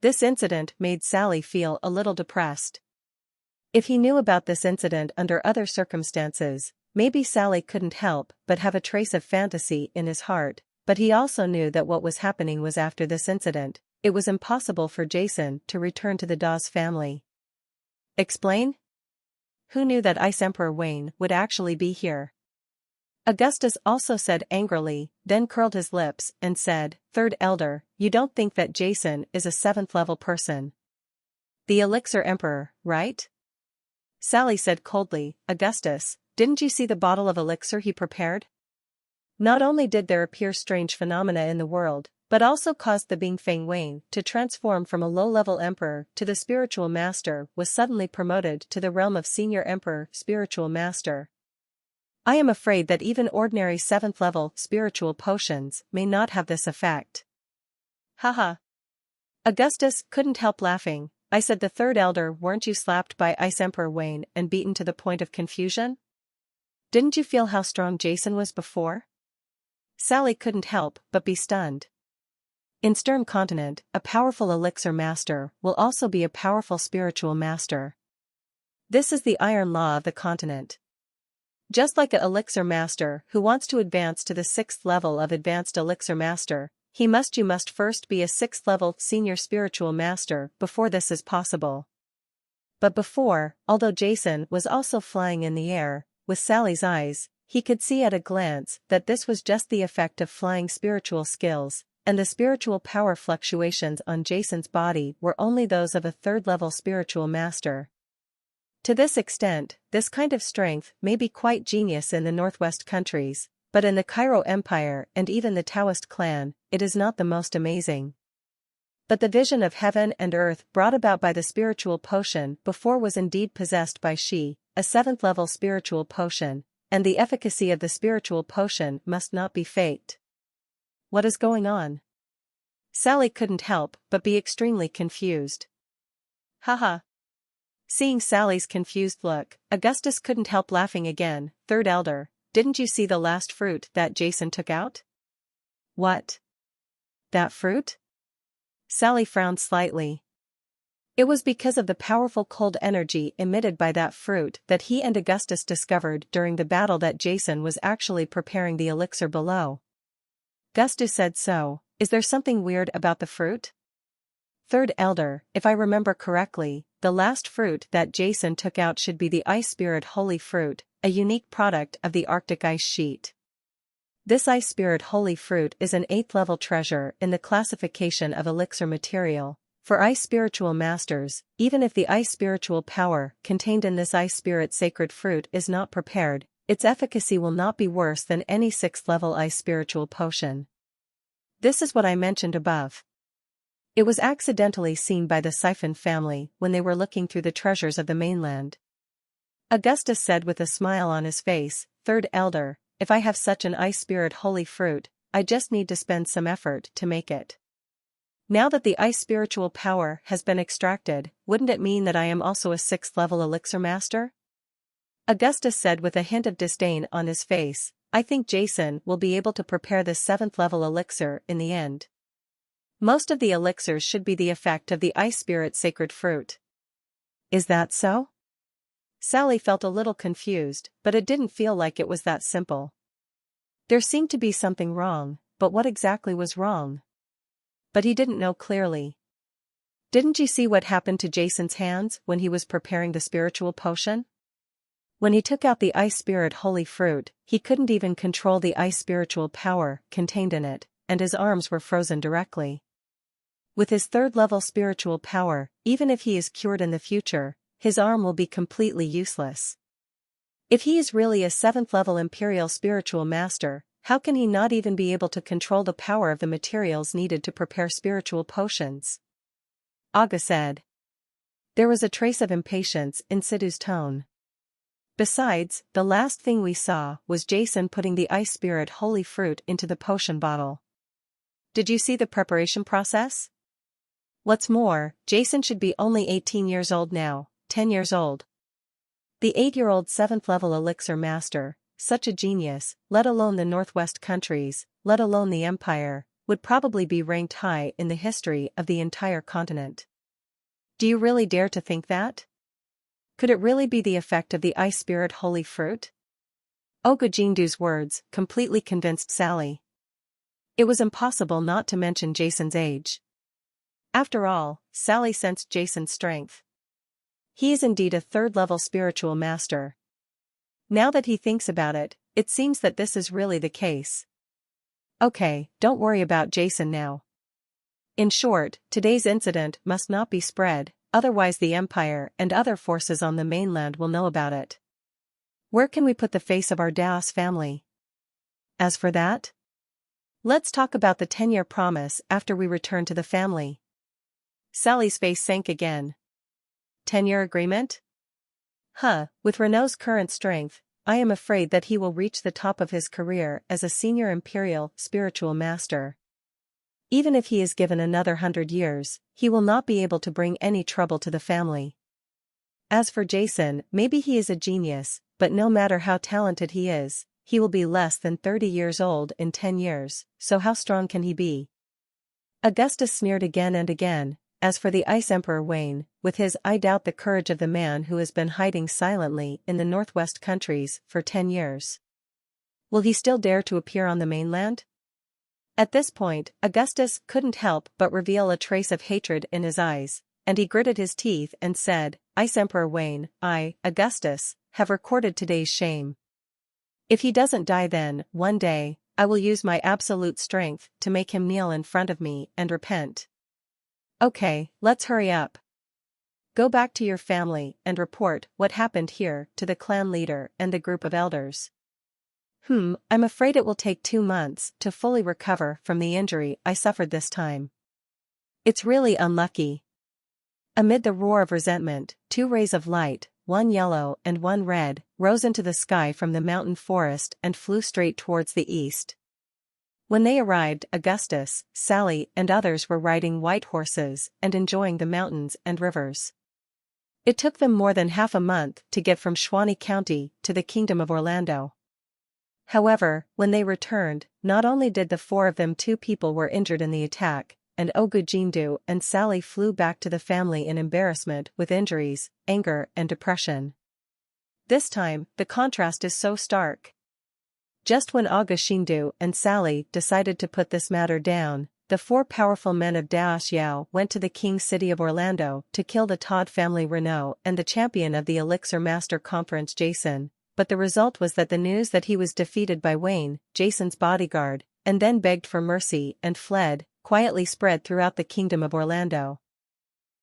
This incident made Sally feel a little depressed. If he knew about this incident under other circumstances, maybe Sally couldn't help but have a trace of fantasy in his heart, but he also knew that what was happening was after this incident. It was impossible for Jason to return to the Dawes family. Explain? Who knew that Ice Emperor Wayne would actually be here? Augustus also said angrily, then curled his lips and said, Third Elder, you don't think that Jason is a 7th level person? The Elixir Emperor, right? Sally said coldly, Augustus, didn't you see the bottle of elixir he prepared? Not only did there appear strange phenomena in the world, but also caused the Bingfeng Wayne to transform from a low-level emperor to the spiritual master was suddenly promoted to the realm of senior emperor spiritual master. I am afraid that even ordinary 7th level spiritual potions may not have this effect. Haha. Augustus couldn't help laughing. I said the Third Elder, weren't you slapped by Ice Emperor Wayne and beaten to the point of confusion? Didn't you feel how strong Jason was before? Sally couldn't help but be stunned. In Stern Continent, a powerful elixir master will also be a powerful spiritual master. This is the iron law of the continent. Just like an elixir master who wants to advance to the 6th level of advanced elixir master, you must first be a 6th level senior spiritual master before this is possible. But before, although Jason was also flying in the air, with Sally's eyes, he could see at a glance that this was just the effect of flying spiritual skills, and the spiritual power fluctuations on Jason's body were only those of a 3rd level spiritual master. To this extent, this kind of strength may be quite genius in the Northwest countries, but in the Cairo Empire and even the Taoist clan, it is not the most amazing. But the vision of heaven and earth brought about by the spiritual potion before was indeed possessed by she, a 7th level spiritual potion, and the efficacy of the spiritual potion must not be faked. What is going on? Sally couldn't help but be extremely confused. Haha. Seeing Sally's confused look, Augustus couldn't help laughing again. Third Elder, didn't you see the last fruit that Jason took out? What? That fruit? Sally frowned slightly. It was because of the powerful cold energy emitted by that fruit that he and Augustus discovered during the battle that Jason was actually preparing the elixir below. Augustus said so. Is there something weird about the fruit? Third Elder, if I remember correctly, the last fruit that Jason took out should be the Ice Spirit Holy Fruit, a unique product of the Arctic ice sheet. This Ice Spirit Holy Fruit is an 8th level treasure in the classification of elixir material. For ice spiritual masters, even if the ice spiritual power contained in this ice spirit sacred fruit is not prepared, its efficacy will not be worse than any 6th level ice spiritual potion. This is what I mentioned above. It was accidentally seen by the Siphon family when they were looking through the treasures of the mainland. Augustus said with a smile on his face, Third Elder, if I have such an ice spirit holy fruit, I just need to spend some effort to make it. Now that the ice spiritual power has been extracted, wouldn't it mean that I am also a 6th level elixir master? Augustus said with a hint of disdain on his face, I think Jason will be able to prepare the 7th level elixir in the end. Most of the elixirs should be the effect of the ice spirit sacred fruit. Is that so? Sally felt a little confused, but it didn't feel like it was that simple. There seemed to be something wrong, but what exactly was wrong? But he didn't know clearly. Didn't you see what happened to Jason's hands when he was preparing the spiritual potion? When he took out the ice spirit holy fruit, he couldn't even control the ice spiritual power contained in it, and his arms were frozen directly. With his third-level spiritual power, even if he is cured in the future, his arm will be completely useless. If he is really a 7th-level imperial spiritual master, how can he not even be able to control the power of the materials needed to prepare spiritual potions? Aga said. There was a trace of impatience in Sidhu's tone. Besides, the last thing we saw was Jason putting the ice spirit holy fruit into the potion bottle. Did you see the preparation process? What's more, Jason should be only 18 years old now, 10 years old. The 8-year-old 7th-level elixir master, such a genius, let alone the Northwest countries, let alone the Empire, would probably be ranked high in the history of the entire continent. Do you really dare to think that? Could it really be the effect of the ice spirit holy fruit? Ogujindu's words completely convinced Sally. It was impossible not to mention Jason's age. After all, Sally sensed Jason's strength. He is indeed a 3rd-level spiritual master. Now that he thinks about it, it seems that this is really the case. Okay, don't worry about Jason now. In short, today's incident must not be spread, otherwise the Empire and other forces on the mainland will know about it. Where can we put the face of our Daos family? As for that, let's talk about the 10-year promise after we return to the family. Sally's face sank again. 10-year agreement? With Renault's current strength, I am afraid that he will reach the top of his career as a senior imperial spiritual master. Even if he is given another 100 years, he will not be able to bring any trouble to the family. As for Jason, maybe he is a genius, but no matter how talented he is, he will be less than 30 years old in 10 years, so how strong can he be? Augustus sneered again and again. As for the Ice Emperor Wayne, with his I doubt the courage of the man who has been hiding silently in the Northwest countries for 10 years. Will he still dare to appear on the mainland? At this point, Augustus couldn't help but reveal a trace of hatred in his eyes, and he gritted his teeth and said, Ice Emperor Wayne, I, Augustus, have recorded today's shame. If he doesn't die then, one day, I will use my absolute strength to make him kneel in front of me and repent. Okay, let's hurry up. Go back to your family and report what happened here to the clan leader and the group of elders. I'm afraid it will take 2 months to fully recover from the injury I suffered this time. It's really unlucky. Amid the roar of resentment, 2 rays of light, one yellow and one red, rose into the sky from the mountain forest and flew straight towards the east. When they arrived, Augustus, Sally and others were riding white horses and enjoying the mountains and rivers. It took them more than half a month to get from Shawnee County to the Kingdom of Orlando. However, when they returned, not only did the 4 of them 2 people were injured in the attack, and Ogujindu and Sally flew back to the family in embarrassment with injuries, anger and depression. This time, the contrast is so stark. Just when Ogujindu and Sally decided to put this matter down, the 4 powerful men of Daos Yao went to the King City of Orlando to kill the Todd family Renault and the champion of the Elixir Master Conference Jason, but the result was that the news that he was defeated by Wayne, Jason's bodyguard, and then begged for mercy and fled, quietly spread throughout the Kingdom of Orlando.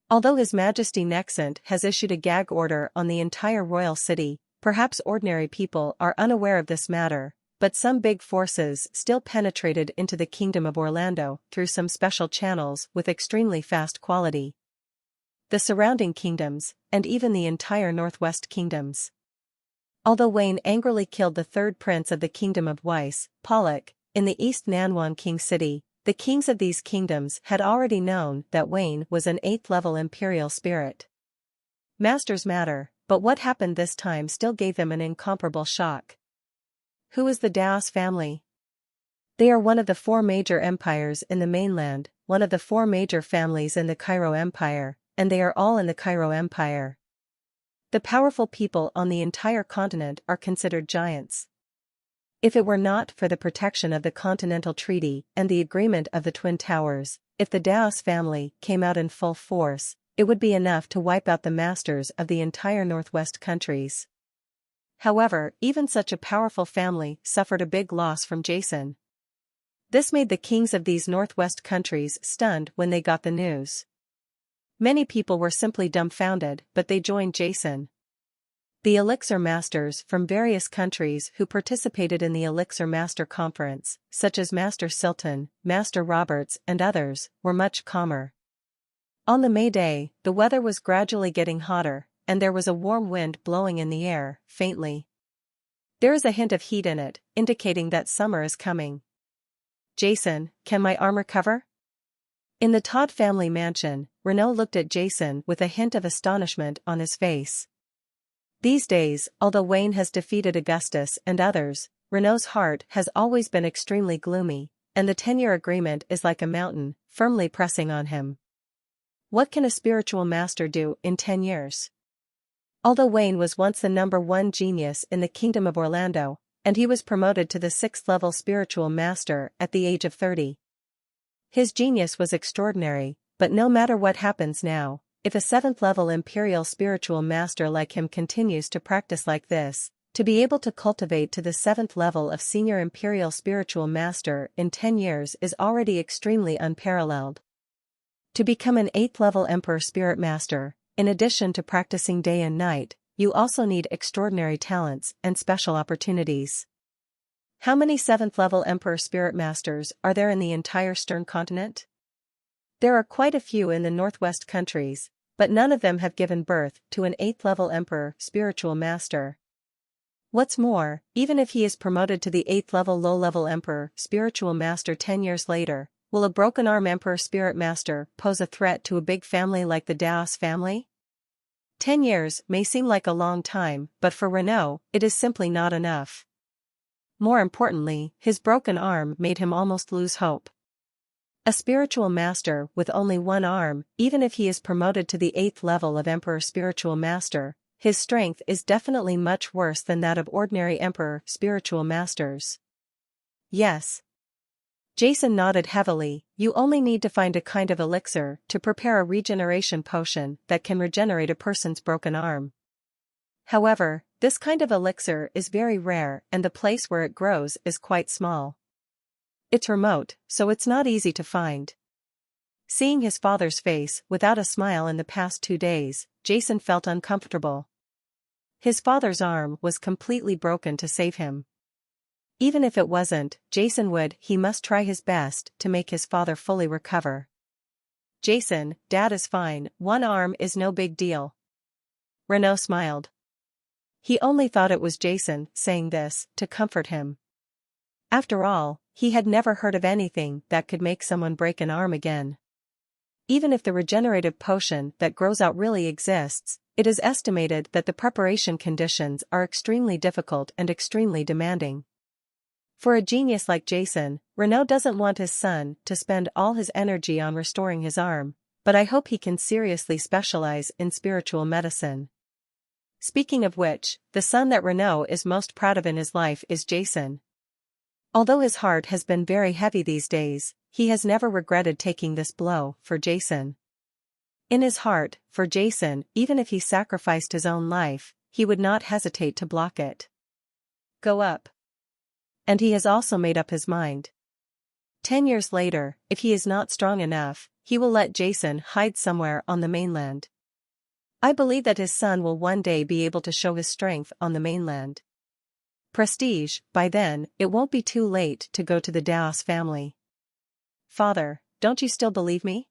Although His Majesty Nexant has issued a gag order on the entire royal city, perhaps ordinary people are unaware of this matter, but some big forces still penetrated into the Kingdom of Orlando through some special channels with extremely fast quality. The surrounding kingdoms, and even the entire Northwest kingdoms. Although Wayne angrily killed the 3rd prince of the Kingdom of Weiss, Pollock, in the East Nanwan King City, the kings of these kingdoms had already known that Wayne was an 8th-level imperial spirit. Masters matter, but what happened this time still gave them an incomparable shock. Who is the Daos family? They are one of the 4 major empires in the mainland, one of the 4 major families in the Cairo Empire, and they are all in the Cairo Empire. The powerful people on the entire continent are considered giants. If it were not for the protection of the Continental Treaty and the agreement of the Twin Towers, if the Daos family came out in full force, it would be enough to wipe out the masters of the entire Northwest countries. However, even such a powerful family suffered a big loss from Jason. This made the kings of these northwest countries stunned when they got the news. Many people were simply dumbfounded, but they joined Jason. The elixir masters from various countries who participated in the Elixir Master Conference, such as Master Silton, Master Roberts and others, were much calmer. On the May day, the weather was gradually getting hotter, and there was a warm wind blowing in the air, faintly. There is a hint of heat in it, indicating that summer is coming. Jason, can my arm recover? In the Todd family mansion, Renault looked at Jason with a hint of astonishment on his face. These days, although Wayne has defeated Augustus and others, Renault's heart has always been extremely gloomy, and the 10-year agreement is like a mountain, firmly pressing on him. What can a spiritual master do in 10 years? Although Wayne was once the #1 genius in the Kingdom of Orlando, and he was promoted to the 6th-level spiritual master at the age of 30. His genius was extraordinary, but no matter what happens now, if a 7th-level imperial spiritual master like him continues to practice like this, to be able to cultivate to the 7th level of senior imperial spiritual master in 10 years is already extremely unparalleled. To become an 8th-level emperor spirit master, in addition to practicing day and night, you also need extraordinary talents and special opportunities. How many 7th-level emperor spirit masters are there in the entire Stern continent? There are quite a few in the northwest countries, but none of them have given birth to an 8th-level emperor spiritual master. What's more, even if he is promoted to the 8th-level low-level emperor spiritual master 10 years later, will a broken-arm emperor spirit master pose a threat to a big family like the Daos family? 10 years may seem like a long time, but for Renault, it is simply not enough. More importantly, his broken arm made him almost lose hope. A spiritual master with only one arm, even if he is promoted to the 8th level of Emperor Spiritual Master, his strength is definitely much worse than that of ordinary Emperor Spiritual Masters. Yes. Jason nodded heavily. You only need to find a kind of elixir to prepare a regeneration potion that can regenerate a person's broken arm. However, this kind of elixir is very rare and the place where it grows is quite small. It's remote, so it's not easy to find. Seeing his father's face without a smile in the past 2 days, Jason felt uncomfortable. His father's arm was completely broken to save him. Even if it wasn't, he must try his best to make his father fully recover. Jason, Dad is fine, one arm is no big deal. Renault smiled. He only thought it was Jason saying this to comfort him. After all, he had never heard of anything that could make someone break an arm again. Even if the regenerative potion that grows out really exists, it is estimated that the preparation conditions are extremely difficult and extremely demanding. For a genius like Jason, Renault doesn't want his son to spend all his energy on restoring his arm, but I hope he can seriously specialize in spiritual medicine. Speaking of which, the son that Renault is most proud of in his life is Jason. Although his heart has been very heavy these days, he has never regretted taking this blow for Jason. In his heart, for Jason, even if he sacrificed his own life, he would not hesitate to block it. Go up. And he has also made up his mind. 10 years later, if he is not strong enough, he will let Jason hide somewhere on the mainland. I believe that his son will one day be able to show his strength on the mainland. Prestige, by then, it won't be too late to go to the Daos family. Father, don't you still believe me?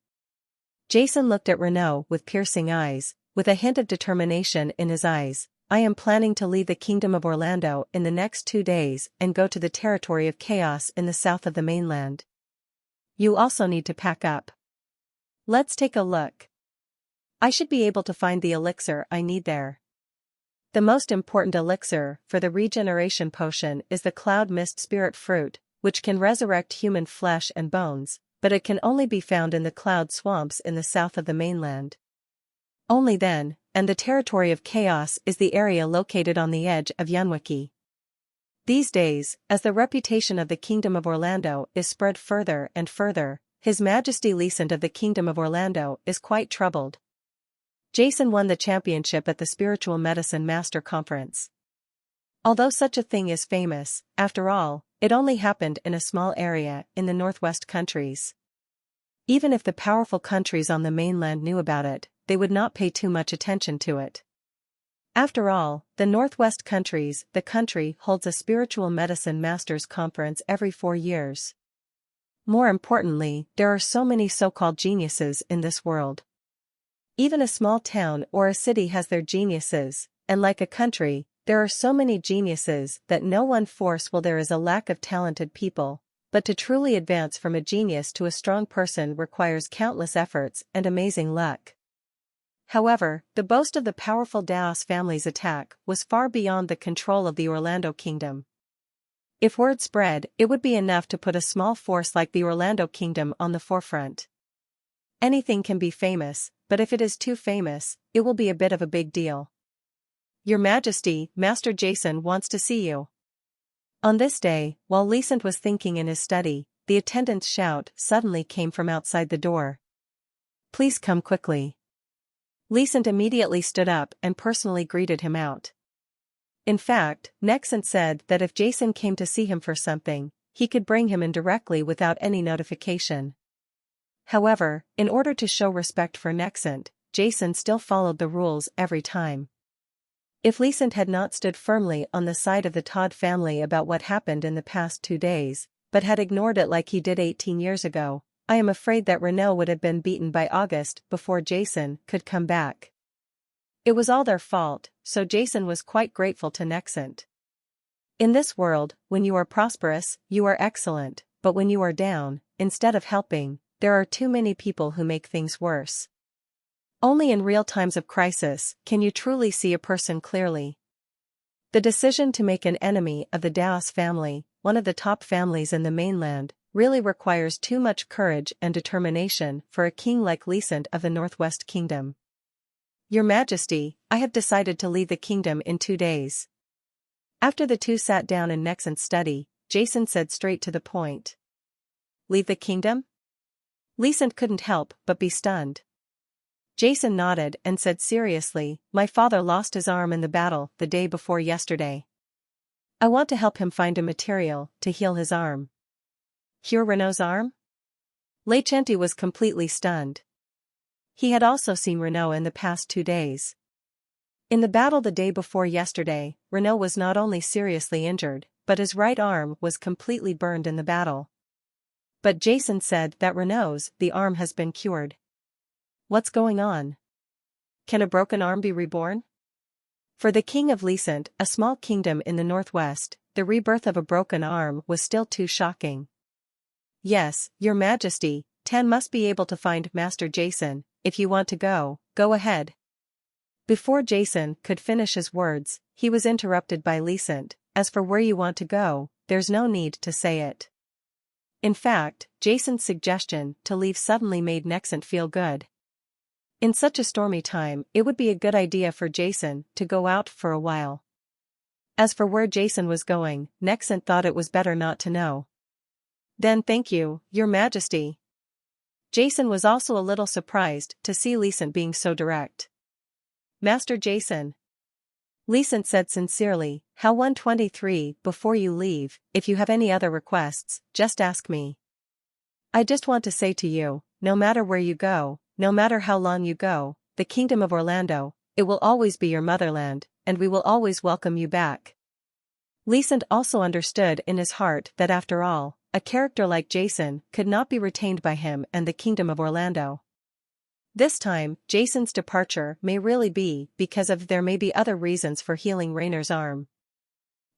Jason looked at Renault with piercing eyes, with a hint of determination in his eyes. I am planning to leave the Kingdom of Orlando in the next 2 days and go to the territory of chaos in the south of the mainland. You also need to pack up. Let's take a look. I should be able to find the elixir I need there. The most important elixir for the regeneration potion is the cloud mist spirit fruit, which can resurrect human flesh and bones, but it can only be found in the cloud swamps in the south of the mainland. Only then, and the territory of chaos is the area located on the edge of Yunwiki. These days, as the reputation of the Kingdom of Orlando is spread further and further, His Majesty Leasant of the Kingdom of Orlando is quite troubled. Jason won the championship at the Spiritual Medicine Master Conference. Although such a thing is famous, after all, it only happened in a small area in the northwest countries. Even if the powerful countries on the mainland knew about it, they would not pay too much attention to it. After all, the northwest countries, the country holds a spiritual medicine masters conference every 4 years. More importantly, there are so many so-called geniuses in this world. Even a small town or a city has their geniuses, and like a country, there are so many geniuses that no one force will there is a lack of talented people, but to truly advance from a genius to a strong person requires countless efforts and amazing luck. However, the boast of the powerful Daos family's attack was far beyond the control of the Orlando kingdom. If word spread, it would be enough to put a small force like the Orlando kingdom on the forefront. Anything can be famous, but if it is too famous, it will be a bit of a big deal. Your Majesty, Master Jason wants to see you. On this day, while Lysant was thinking in his study, the attendant's shout suddenly came from outside the door. Please come quickly. Lysant immediately stood up and personally greeted him out. In fact, Nexant said that if Jason came to see him for something, he could bring him in directly without any notification. However, in order to show respect for Nexant, Jason still followed the rules every time. If Lysant had not stood firmly on the side of the Todd family about what happened in the past 2 days, but had ignored it like he did 18 years ago, I am afraid that Renault would have been beaten by August before Jason could come back. It was all their fault, so Jason was quite grateful to Nexant. In this world, when you are prosperous, you are excellent, but when you are down, instead of helping, there are too many people who make things worse. Only in real times of crisis can you truly see a person clearly. The decision to make an enemy of the Daos family, one of the top families in the mainland, really requires too much courage and determination for a king like Lysant of the Northwest Kingdom. Your Majesty, I have decided to leave the kingdom in 2 days. After the two sat down in Nexant's study, Jason said straight to the point. Leave the kingdom? Lysant couldn't help but be stunned. Jason nodded and said seriously, my father lost his arm in the battle the day before yesterday. I want to help him find a material to heal his arm. Cure Renault's arm? Lechenti was completely stunned. He had also seen Renault in the past 2 days. In the battle the day before yesterday, Renault was not only seriously injured, but his right arm was completely burned in the battle. But Jason said that Renault's the arm has been cured. What's going on? Can a broken arm be reborn? For the king of Lysant, a small kingdom in the northwest, the rebirth of a broken arm was still too shocking. Yes, Your Majesty, Tan must be able to find Master Jason. If you want to go, go ahead. Before Jason could finish his words, he was interrupted by Lysant. As for where you want to go, there's no need to say it. In fact, Jason's suggestion to leave suddenly made Nexant feel good. In such a stormy time, it would be a good idea for Jason to go out for a while. As for where Jason was going, Nexant thought it was better not to know. Then thank you, Your Majesty. Jason was also a little surprised to see Lysant being so direct. Master Jason. Lysant said sincerely, how 123 before you leave, if you have any other requests, just ask me. I just want to say to you, no matter where you go, no matter how long you go, the Kingdom of Orlando, it will always be your motherland, and we will always welcome you back. Lysant also understood in his heart that after all, a character like Jason could not be retained by him and the Kingdom of Orlando. This time, Jason's departure may really be because of there may be other reasons for healing Rainer's arm.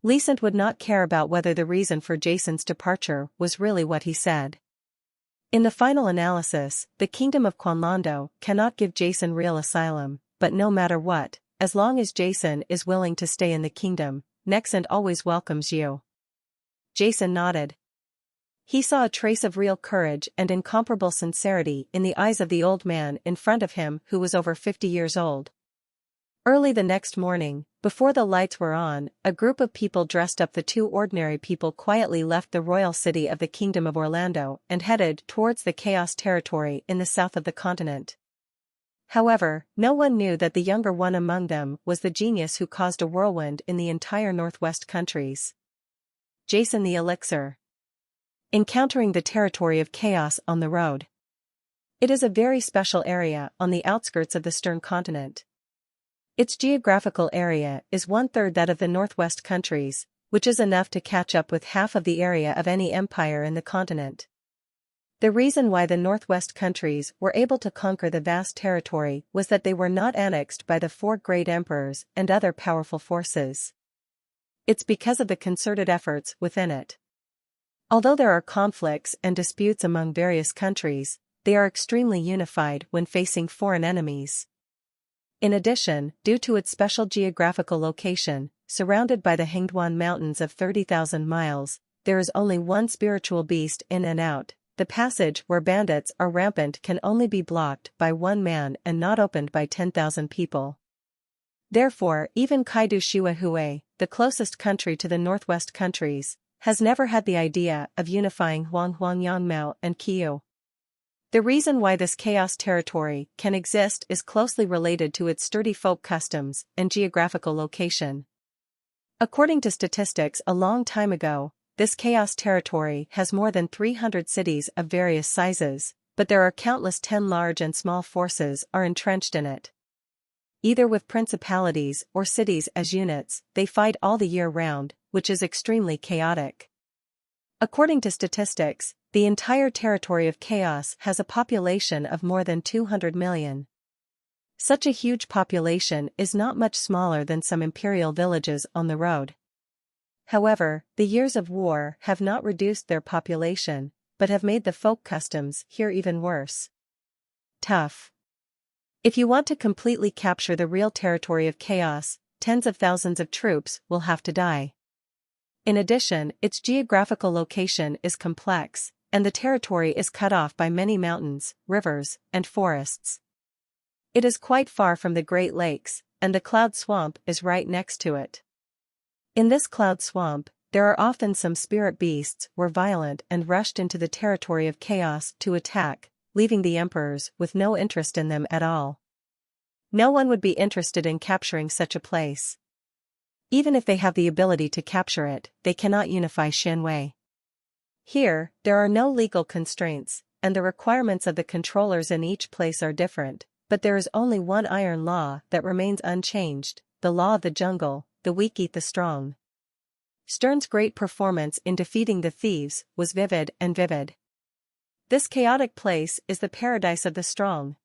Lysant would not care about whether the reason for Jason's departure was really what he said. In the final analysis, the Kingdom of Quanlando cannot give Jason real asylum, but no matter what, as long as Jason is willing to stay in the kingdom, Nexant always welcomes you. Jason nodded. He saw a trace of real courage and incomparable sincerity in the eyes of the old man in front of him who was over 50 years old. Early the next morning, before the lights were on, a group of people dressed up the two ordinary people quietly left the royal city of the Kingdom of Orlando and headed towards the Chaos territory in the south of the continent. However, no one knew that the younger one among them was the genius who caused a whirlwind in the entire Northwest countries. Jason the Elixir. Encountering the territory of chaos on the road. It is a very special area on the outskirts of the Stern continent. Its geographical area is 1/3 that of the Northwest countries, which is enough to catch up with half of the area of any empire in the continent. The reason why the Northwest countries were able to conquer the vast territory was that they were not annexed by the 4 great emperors and other powerful forces. It's because of the concerted efforts within it. Although there are conflicts and disputes among various countries, they are extremely unified when facing foreign enemies. In addition, due to its special geographical location, surrounded by the Hingduan Mountains of 30,000 miles, there is only one spiritual beast in and out. The passage where bandits are rampant can only be blocked by one man and not opened by 10,000 people. Therefore, even Kaidu Shiwahue, the closest country to the Northwest countries, has never had the idea of unifying Huangyangmao and Qiu. The reason why this chaos territory can exist is closely related to its sturdy folk customs and geographical location. According to statistics a long time ago, this chaos territory has more than 300 cities of various sizes, but there are countless 10 large and small forces are entrenched in it. Either with principalities or cities as units, they fight all the year round, which is extremely chaotic. According to statistics, the entire territory of chaos has a population of more than 200 million. Such a huge population is not much smaller than some imperial villages on the road. However, the years of war have not reduced their population, but have made the folk customs here even worse. Tough. If you want to completely capture the real territory of chaos, tens of thousands of troops will have to die. In addition, its geographical location is complex, and the territory is cut off by many mountains, rivers, and forests. It is quite far from the Great Lakes, and the Cloud Swamp is right next to it. In this Cloud Swamp, there are often some spirit beasts were violent and rushed into the territory of chaos to attack, leaving the emperors with no interest in them at all. No one would be interested in capturing such a place. Even if they have the ability to capture it, they cannot unify Shenwei. Here, there are no legal constraints, and the requirements of the controllers in each place are different, but there is only one iron law that remains unchanged, the law of the jungle, the weak eat the strong. Stern's great performance in defeating the thieves was vivid. This chaotic place is the paradise of the strong.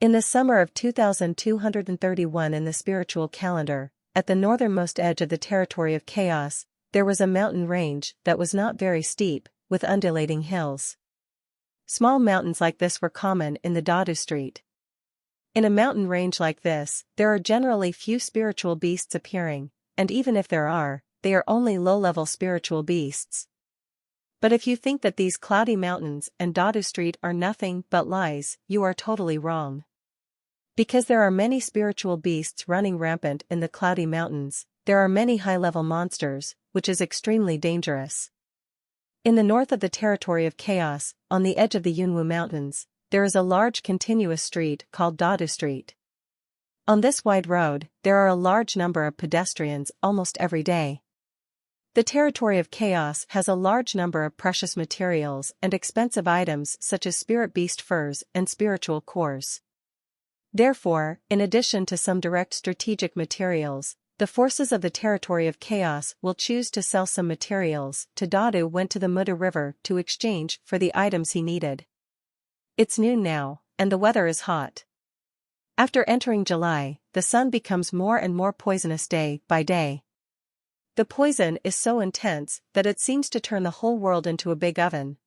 In the summer of 2231 in the spiritual calendar, at the northernmost edge of the territory of chaos, there was a mountain range that was not very steep, with undulating hills. Small mountains like this were common in the Dadu Street. In a mountain range like this, there are generally few spiritual beasts appearing, and even if there are, they are only low-level spiritual beasts. But if you think that these cloudy mountains and Dadu Street are nothing but lies, you are totally wrong. Because there are many spiritual beasts running rampant in the cloudy mountains, there are many high-level monsters, which is extremely dangerous. In the north of the territory of chaos, on the edge of the Yunwu Mountains, there is a large continuous street called Dadu Street. On this wide road, there are a large number of pedestrians almost every day. The territory of chaos has a large number of precious materials and expensive items such as spirit beast furs and spiritual cores. Therefore, in addition to some direct strategic materials, the forces of the territory of chaos will choose to sell some materials. Dadu went to the Muda River to exchange for the items he needed. It's noon now, and the weather is hot. After entering July, the sun becomes more and more poisonous day by day. The poison is so intense that it seems to turn the whole world into a big oven.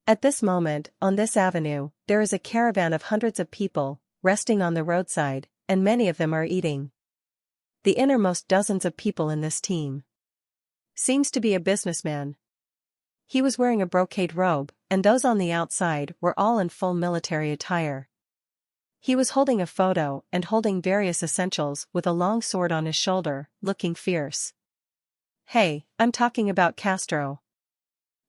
At this moment, on this avenue, there is a caravan of hundreds of people, resting on the roadside, and many of them are eating. The innermost dozens of people in this team seems to be a businessman. He was wearing a brocade robe, and those on the outside were all in full military attire. He was holding a photo and holding various essentials with a long sword on his shoulder, looking fierce. Hey, I'm talking about Castro.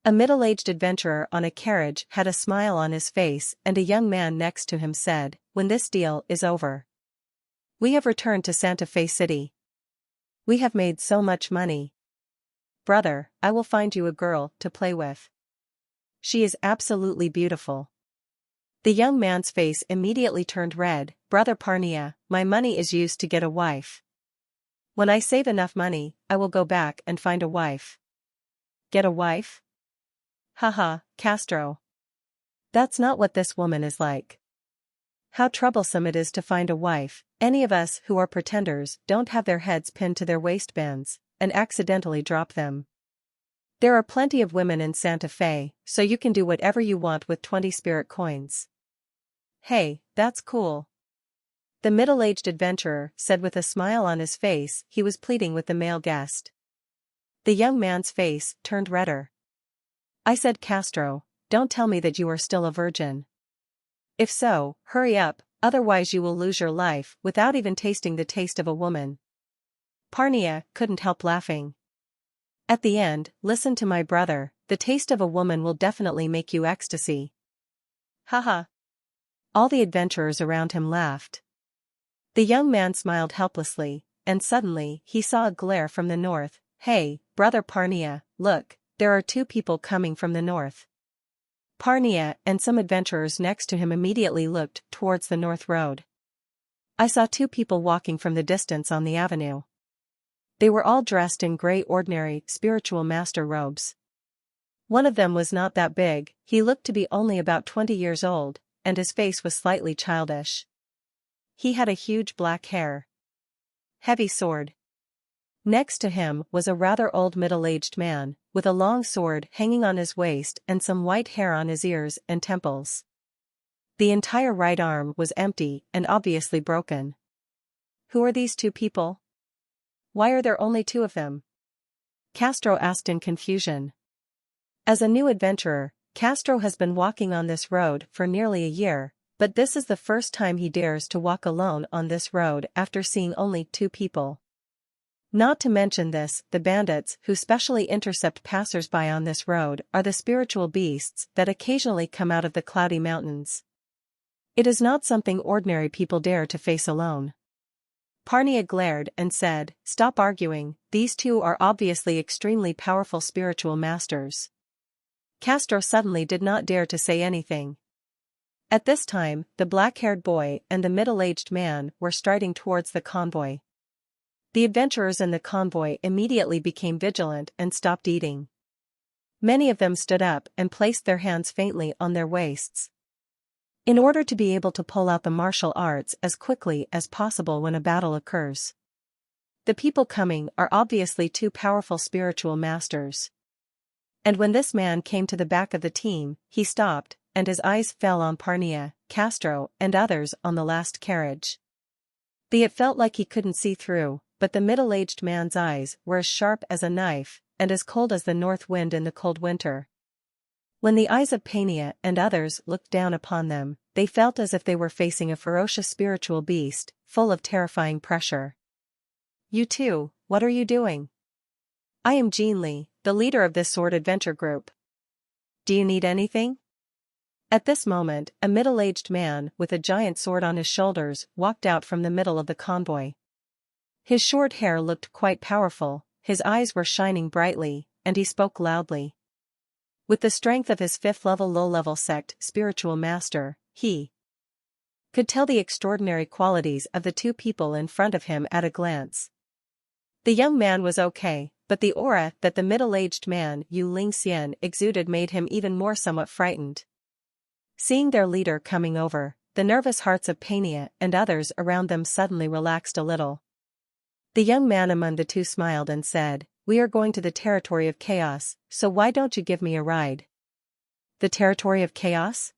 A middle-aged adventurer on a carriage had a smile on his face, and a young man next to him said, "When this deal is over, we have returned to Santa Fe City. We have made so much money. Brother, I will find you a girl to play with. She is absolutely beautiful." The young man's face immediately turned red. "Brother Parnia, my money is used to get a wife. When I save enough money, I will go back and find a wife." "Get a wife? Haha, Castro. That's not what this woman is like. How troublesome it is to find a wife. Any of us who are pretenders don't have their heads pinned to their waistbands and accidentally drop them. There are plenty of women in Santa Fe, so you can do whatever you want with 20 spirit coins." "Hey, that's cool," the middle-aged adventurer said with a smile on his face. He was pleading with the male guest. The young man's face turned redder. "I said, Castro, don't tell me that you are still a virgin. If so, hurry up, otherwise you will lose your life without even tasting the taste of a woman." Parnia couldn't help laughing. "At the end, listen to my brother, the taste of a woman will definitely make you ecstasy." Haha. All the adventurers around him laughed. The young man smiled helplessly, and suddenly he saw a glare from the north. "Hey, brother Parnia, look, there are two people coming from the north." Parnia and some adventurers next to him immediately looked towards the north road. "I saw two people walking from the distance on the avenue. They were all dressed in gray ordinary spiritual master robes. One of them was not that big, he looked to be only about 20 years old, and his face was slightly childish. He had a huge black hair. Heavy sword. Next to him was a rather old middle-aged man, with a long sword hanging on his waist and some white hair on his ears and temples. The entire right arm was empty and obviously broken. Who are these two people? Why are there only two of them?" Castro asked in confusion. As a new adventurer, Castro has been walking on this road for nearly a year, but this is the first time he dares to walk alone on this road after seeing only two people. Not to mention this, the bandits who specially intercept passers-by on this road are the spiritual beasts that occasionally come out of the cloudy mountains. It is not something ordinary people dare to face alone. Parnia glared and said, "Stop arguing, these two are obviously extremely powerful spiritual masters." Castro suddenly did not dare to say anything. At this time, the black-haired boy and the middle-aged man were striding towards the convoy. The adventurers in the convoy immediately became vigilant and stopped eating. Many of them stood up and placed their hands faintly on their waists, in order to be able to pull out the martial arts as quickly as possible when a battle occurs. The people coming are obviously two powerful spiritual masters. And when this man came to the back of the team, he stopped, and his eyes fell on Parnia, Castro, and others on the last carriage. It felt like he couldn't see through, but the middle-aged man's eyes were as sharp as a knife, and as cold as the north wind in the cold winter. When the eyes of Parnia and others looked down upon them, they felt as if they were facing a ferocious spiritual beast, full of terrifying pressure. "You two, what are you doing?" "I am Jean Lee, the leader of this sword adventure group. Do you need anything?" At this moment, a middle-aged man with a giant sword on his shoulders walked out from the middle of the convoy. His short hair looked quite powerful, his eyes were shining brightly, and he spoke loudly. With the strength of his fifth-level low-level sect spiritual master, he could tell the extraordinary qualities of the two people in front of him at a glance. The young man was okay, but the aura that the middle-aged man Yu Ling Xian exuded made him even more somewhat frightened. Seeing their leader coming over, the nervous hearts of Parnia and others around them suddenly relaxed a little. The young man among the two smiled and said, "We are going to the territory of chaos, so why don't you give me a ride?" "The territory of chaos?"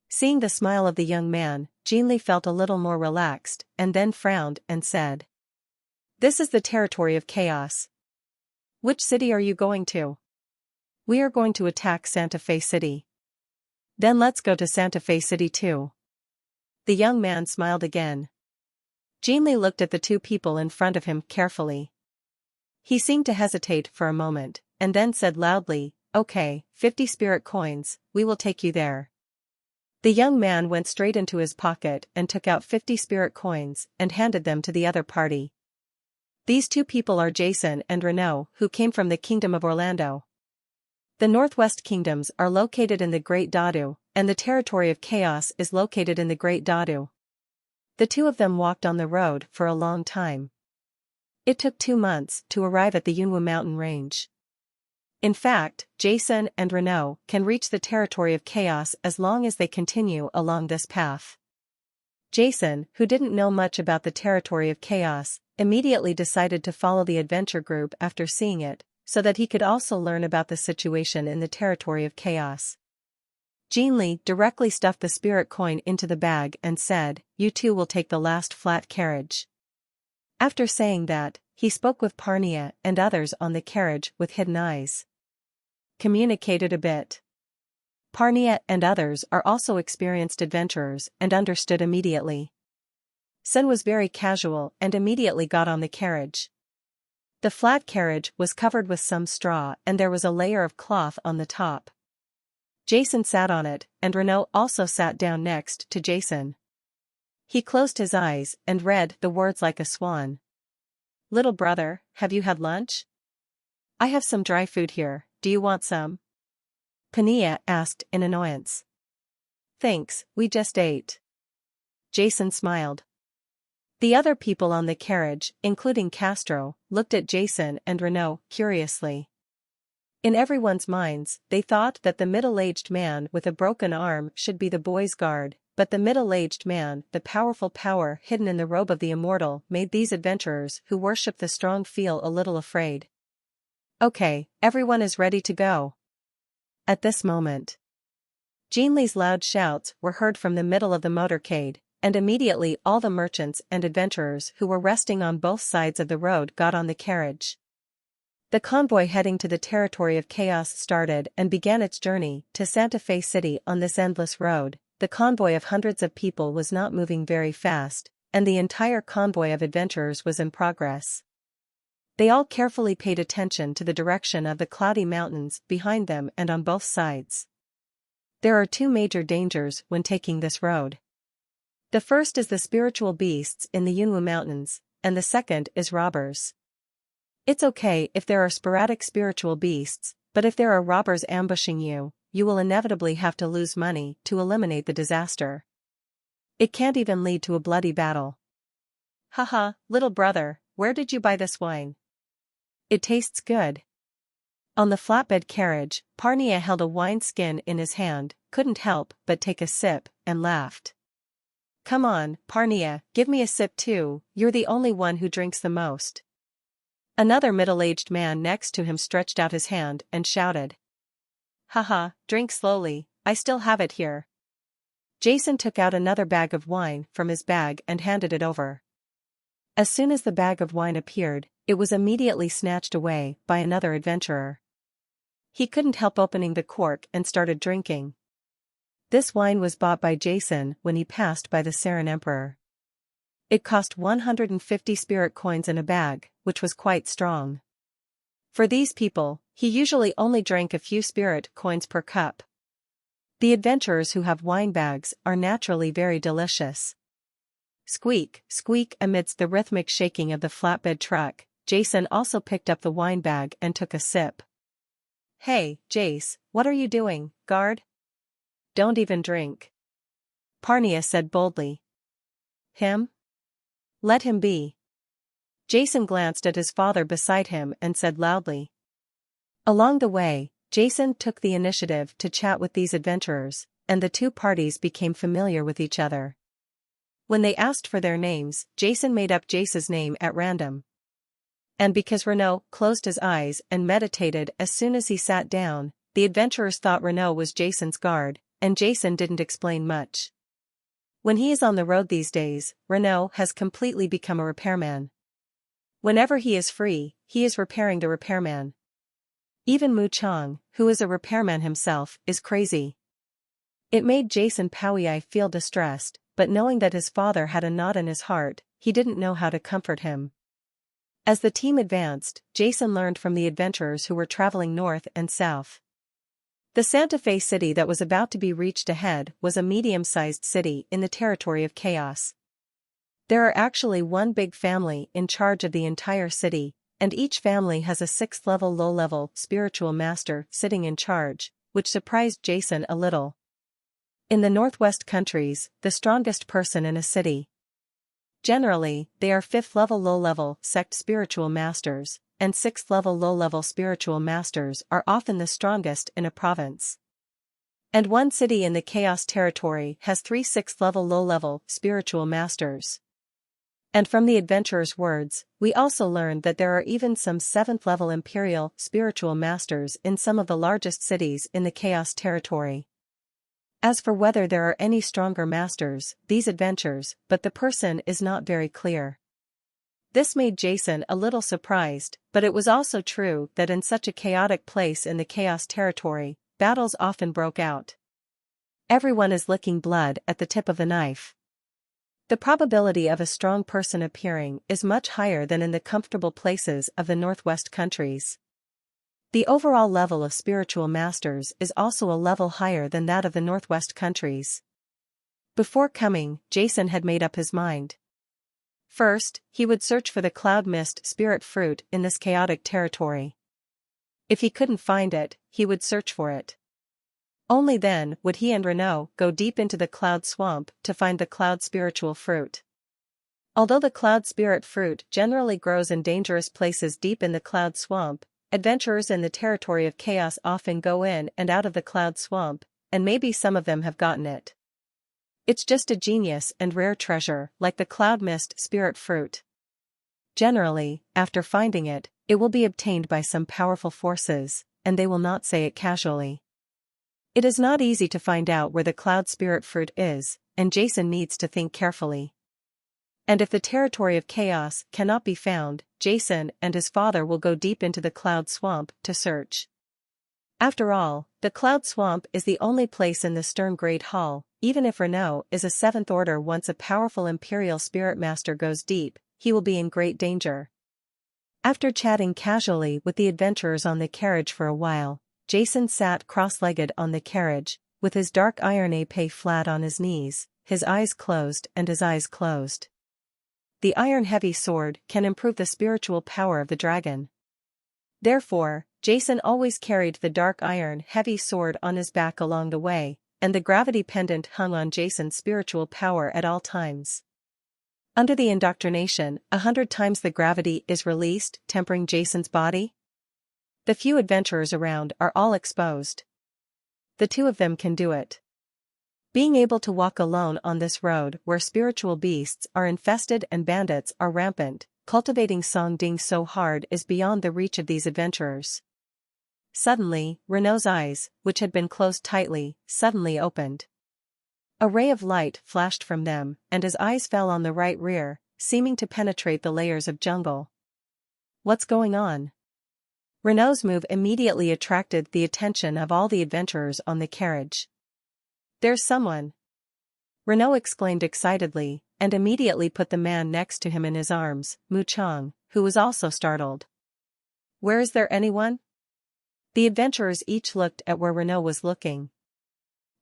Seeing the smile of the young man, Jean Lee felt a little more relaxed, and then frowned and said, "This is the territory of chaos. Which city are you going to?" "We are going to attack Santa Fe City." "Then let's go to Santa Fe City too." The young man smiled again. Jean Lee looked at the two people in front of him carefully. He seemed to hesitate for a moment, and then said loudly, Okay, 50 spirit coins, we will take you there. The young man went straight into his pocket and took out 50 spirit coins and handed them to the other party. These two people are Jason and Renault, who came from the Kingdom of Orlando. The Northwest Kingdoms are located in the Great Dadu, and the territory of Chaos is located in the Great Dadu. The two of them walked on the road for a long time. It took 2 months to arrive at the Yunwu mountain range. In fact, Jason and Renault can reach the territory of Chaos as long as they continue along this path. Jason, who didn't know much about the territory of Chaos, immediately decided to follow the adventure group after seeing it, so that he could also learn about the situation in the territory of Chaos. Jinli directly stuffed the spirit coin into the bag and said, "You two will take the last flat carriage." After saying that, he spoke with Parnia and others on the carriage with hidden eyes. Communicated a bit. Parnia and others are also experienced adventurers and understood immediately. Sun was very casual and immediately got on the carriage. The flat carriage was covered with some straw and there was a layer of cloth on the top. Jason sat on it, and Renault also sat down next to Jason. He closed his eyes and read the words like a swan. "Little brother, have you had lunch? I have some dry food here, do you want some?" Pania asked in annoyance. "Thanks, we just ate." Jason smiled. The other people on the carriage, including Castro, looked at Jason and Renault curiously. In everyone's minds, they thought that the middle-aged man with a broken arm should be the boy's guard, but the middle-aged man, the powerful power hidden in the robe of the immortal, made these adventurers who worship the strong feel a little afraid. "Okay, everyone is ready to go." At this moment, Jinli's loud shouts were heard from the middle of the motorcade, and immediately all the merchants and adventurers who were resting on both sides of the road got on the carriage. The convoy heading to the territory of Chaos started and began its journey to Santa Fe City on this endless road. The convoy of hundreds of people was not moving very fast, and the entire convoy of adventurers was in progress. They all carefully paid attention to the direction of the cloudy mountains behind them and on both sides. There are two major dangers when taking this road. The first is the spiritual beasts in the Yunwu Mountains, and the second is robbers. It's okay if there are sporadic spiritual beasts, but if there are robbers ambushing you, you will inevitably have to lose money to eliminate the disaster. It can't even lead to a bloody battle. "Haha, little brother, where did you buy this wine? It tastes good." On the flatbed carriage, Parnia held a wine skin in his hand, couldn't help but take a sip, and laughed. "Come on, Parnia, give me a sip too, you're the only one who drinks the most." Another middle-aged man next to him stretched out his hand and shouted. "Haha, drink slowly, I still have it here." Jason took out another bag of wine from his bag and handed it over. As soon as the bag of wine appeared, it was immediately snatched away by another adventurer. He couldn't help opening the cork and started drinking. This wine was bought by Jason when he passed by the Saren Emperor. It cost 150 spirit coins in a bag, which was quite strong. For these people, he usually only drank a few spirit coins per cup. The adventurers who have wine bags are naturally very delicious. Squeak, squeak amidst the rhythmic shaking of the flatbed truck, Jason also picked up the wine bag and took a sip. "Hey, Jace, what are you doing, guard? Don't even drink," Parnia said boldly. "Him? Let him be." Jason glanced at his father beside him and said loudly. Along the way, Jason took the initiative to chat with these adventurers, and the two parties became familiar with each other. When they asked for their names, Jason made up Jace's name at random. And because Renault closed his eyes and meditated as soon as he sat down, the adventurers thought Renault was Jason's guard, and Jason didn't explain much. When he is on the road these days, Renault has completely become a repairman. Whenever he is free, he is repairing the repairman. Even Mu Chang, who is a repairman himself, is crazy. It made Jason Powei feel distressed, but knowing that his father had a knot in his heart, he didn't know how to comfort him. As the team advanced, Jason learned from the adventurers who were traveling north and south. The Santa Fe city that was about to be reached ahead was a medium-sized city in the territory of chaos. There are actually one big family in charge of the entire city, and each family has a 6th-level low-level spiritual master sitting in charge, which surprised Jason a little. In the Northwest countries, the strongest person in a city. Generally, they are 5th-level low-level sect spiritual masters, and 6th-level low-level spiritual masters are often the strongest in a province. And one city in the Chaos territory has 3 6th-level low-level spiritual masters. And from the adventurer's words, we also learned that there are even some 7th-level imperial spiritual masters in some of the largest cities in the Chaos territory. As for whether there are any stronger masters, these adventures, but the person is not very clear. This made Jason a little surprised, but it was also true that in such a chaotic place in the Chaos territory, battles often broke out. Everyone is licking blood at the tip of the knife. The probability of a strong person appearing is much higher than in the comfortable places of the Northwest countries. The overall level of spiritual masters is also a level higher than that of the Northwest countries. Before coming, Jason had made up his mind. First, he would search for the cloud mist spirit fruit in this chaotic territory. If he couldn't find it, he would search for it. Only then would he and Renaud go deep into the cloud swamp to find the cloud spiritual fruit. Although the cloud spirit fruit generally grows in dangerous places deep in the cloud swamp, adventurers in the territory of chaos often go in and out of the cloud swamp, and maybe some of them have gotten it. It's just a genius and rare treasure like the cloud mist spirit fruit. Generally, after finding it, it will be obtained by some powerful forces, and they will not say it casually. It is not easy to find out where the cloud spirit fruit is, and Jason needs to think carefully. And if the territory of chaos cannot be found, Jason and his father will go deep into the cloud swamp to search. After all, the cloud swamp is the only place in the Stern Great Hall. Even if Renaud is a 7th order, once a powerful imperial spirit master goes deep, he will be in great danger. After chatting casually with the adventurers on the carriage for a while, Jason sat cross-legged on the carriage, with his dark iron épée flat on his knees, his eyes closed and his eyes closed. The iron-heavy sword can improve the spiritual power of the dragon. Therefore, Jason always carried the dark iron-heavy sword on his back along the way, and the gravity pendant hung on Jason's spiritual power at all times. Under the indoctrination, 100 times the gravity is released, tempering Jason's body. The few adventurers around are all exposed. The 2 of them can do it. Being able to walk alone on this road where spiritual beasts are infested and bandits are rampant, cultivating Song Ding so hard is beyond the reach of these adventurers. Suddenly, Renaud's eyes, which had been closed tightly, suddenly opened. A ray of light flashed from them, and his eyes fell on the right rear, seeming to penetrate the layers of jungle. What's going on? Renaud's move immediately attracted the attention of all the adventurers on the carriage. There's someone! Renaud exclaimed excitedly, and immediately put the man next to him in his arms, Mu Chang, who was also startled. Where is there anyone? The adventurers each looked at where Renaud was looking.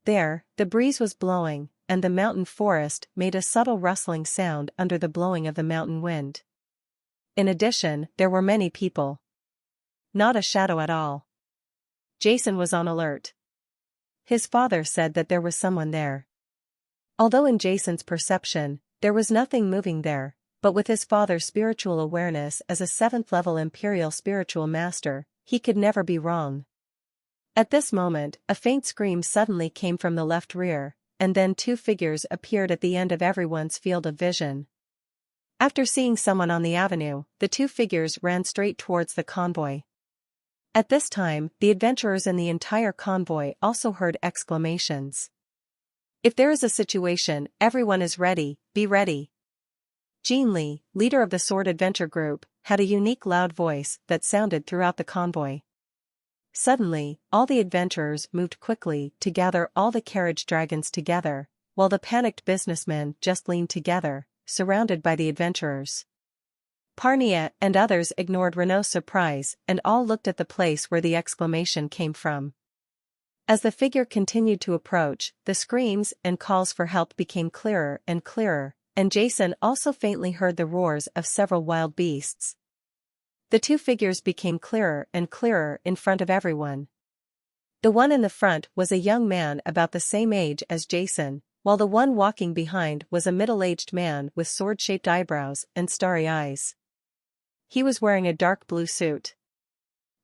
There, the breeze was blowing, and the mountain forest made a subtle rustling sound under the blowing of the mountain wind. In addition, there were many people. Not a shadow at all. Jason was on alert. His father said that there was someone there. Although in Jason's perception, there was nothing moving there, but with his father's spiritual awareness as a 7th-level imperial spiritual master, he could never be wrong. At this moment, a faint scream suddenly came from the left rear, and then 2 figures appeared at the end of everyone's field of vision. After seeing someone on the avenue, the 2 figures ran straight towards the convoy. At this time, the adventurers in the entire convoy also heard exclamations. If there is a situation, everyone is ready, be ready. Jean Li, leader of the Sword Adventure Group, had a unique loud voice that sounded throughout the convoy. Suddenly, all the adventurers moved quickly to gather all the carriage dragons together, while the panicked businessmen just leaned together, surrounded by the adventurers. Parnia and others ignored Renaud's surprise and all looked at the place where the exclamation came from. As the figure continued to approach, the screams and calls for help became clearer and clearer, and Jason also faintly heard the roars of several wild beasts. The two figures became clearer and clearer in front of everyone. The one in the front was a young man about the same age as Jason, while the one walking behind was a middle-aged man with sword-shaped eyebrows and starry eyes. He was wearing a dark blue suit.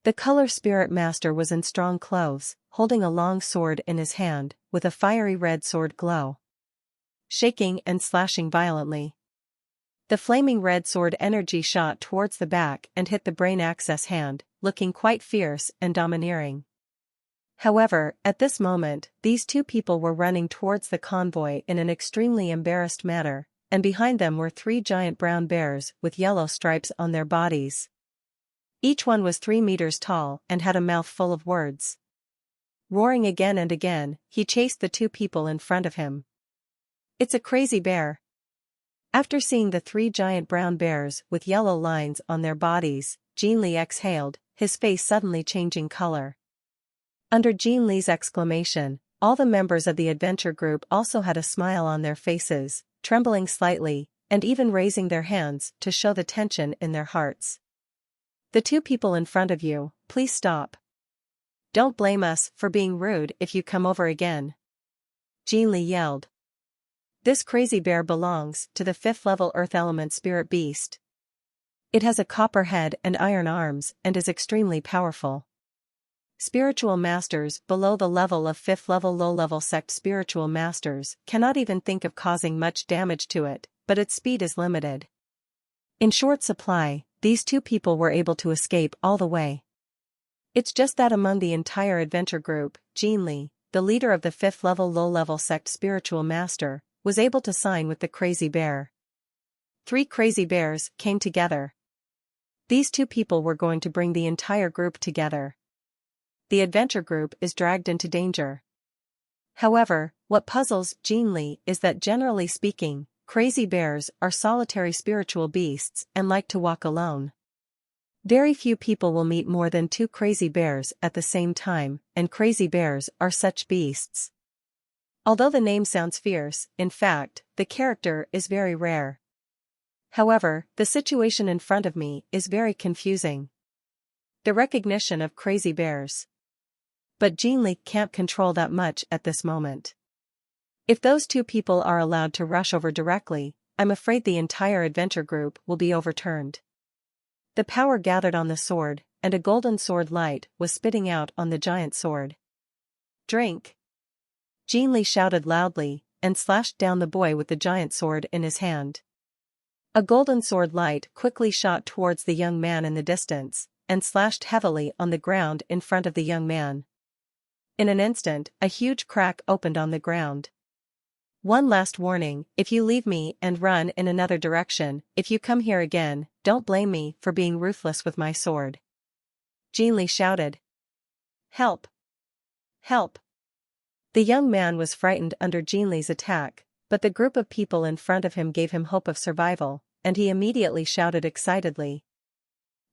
The color spirit master was in strong clothes, holding a long sword in his hand, with a fiery red sword glow, shaking and slashing violently. The flaming red sword energy shot towards the back and hit the brain access hand, looking quite fierce and domineering. However, at this moment, these two people were running towards the convoy in an extremely embarrassed manner, and behind them were three giant brown bears with yellow stripes on their bodies. Each one was 3 meters tall and had a mouth full of words. Roaring again and again, he chased the two people in front of him. "It's a crazy bear." After seeing the three giant brown bears with yellow lines on their bodies, Jean Lee exhaled, his face suddenly changing color. Under Jean Lee's exclamation, all the members of the adventure group also had a smile on their faces, trembling slightly, and even raising their hands to show the tension in their hearts. "The two people in front of you, please stop. Don't blame us for being rude if you come over again," Jean Lee yelled. "This crazy bear belongs to the 5th level earth element spirit beast. It has a copper head and iron arms and is extremely powerful. Spiritual masters below the level of 5th level low-level sect spiritual masters cannot even think of causing much damage to it, but its speed is limited. In short supply, these two people were able to escape all the way. It's just that among the entire adventure group, Jean Lee, the leader of the 5th level low-level sect spiritual master, was able to sign with the crazy bear. 3 crazy bears came together. These two people were going to bring the entire group together. The adventure group is dragged into danger. However, what puzzles Jean Lee is that generally speaking, crazy bears are solitary spiritual beasts and like to walk alone. Very few people will meet more than 2 crazy bears at the same time, and crazy bears are such beasts. Although the name sounds fierce, in fact, the character is very rare. However, the situation in front of me is very confusing. The recognition of crazy bears. But Jean Lee can't control that much at this moment. If those two people are allowed to rush over directly, I'm afraid the entire adventure group will be overturned. The power gathered on the sword, and a golden sword light was spitting out on the giant sword. "Drink!" Jean Lee shouted loudly, and slashed down the boy with the giant sword in his hand. A golden sword light quickly shot towards the young man in the distance, and slashed heavily on the ground in front of the young man. In an instant, a huge crack opened on the ground. "One last warning, if you leave me and run in another direction, if you come here again, don't blame me for being ruthless with my sword," Jean Lee shouted. "Help! Help!" The young man was frightened under Jean Lee's attack, but the group of people in front of him gave him hope of survival, and he immediately shouted excitedly.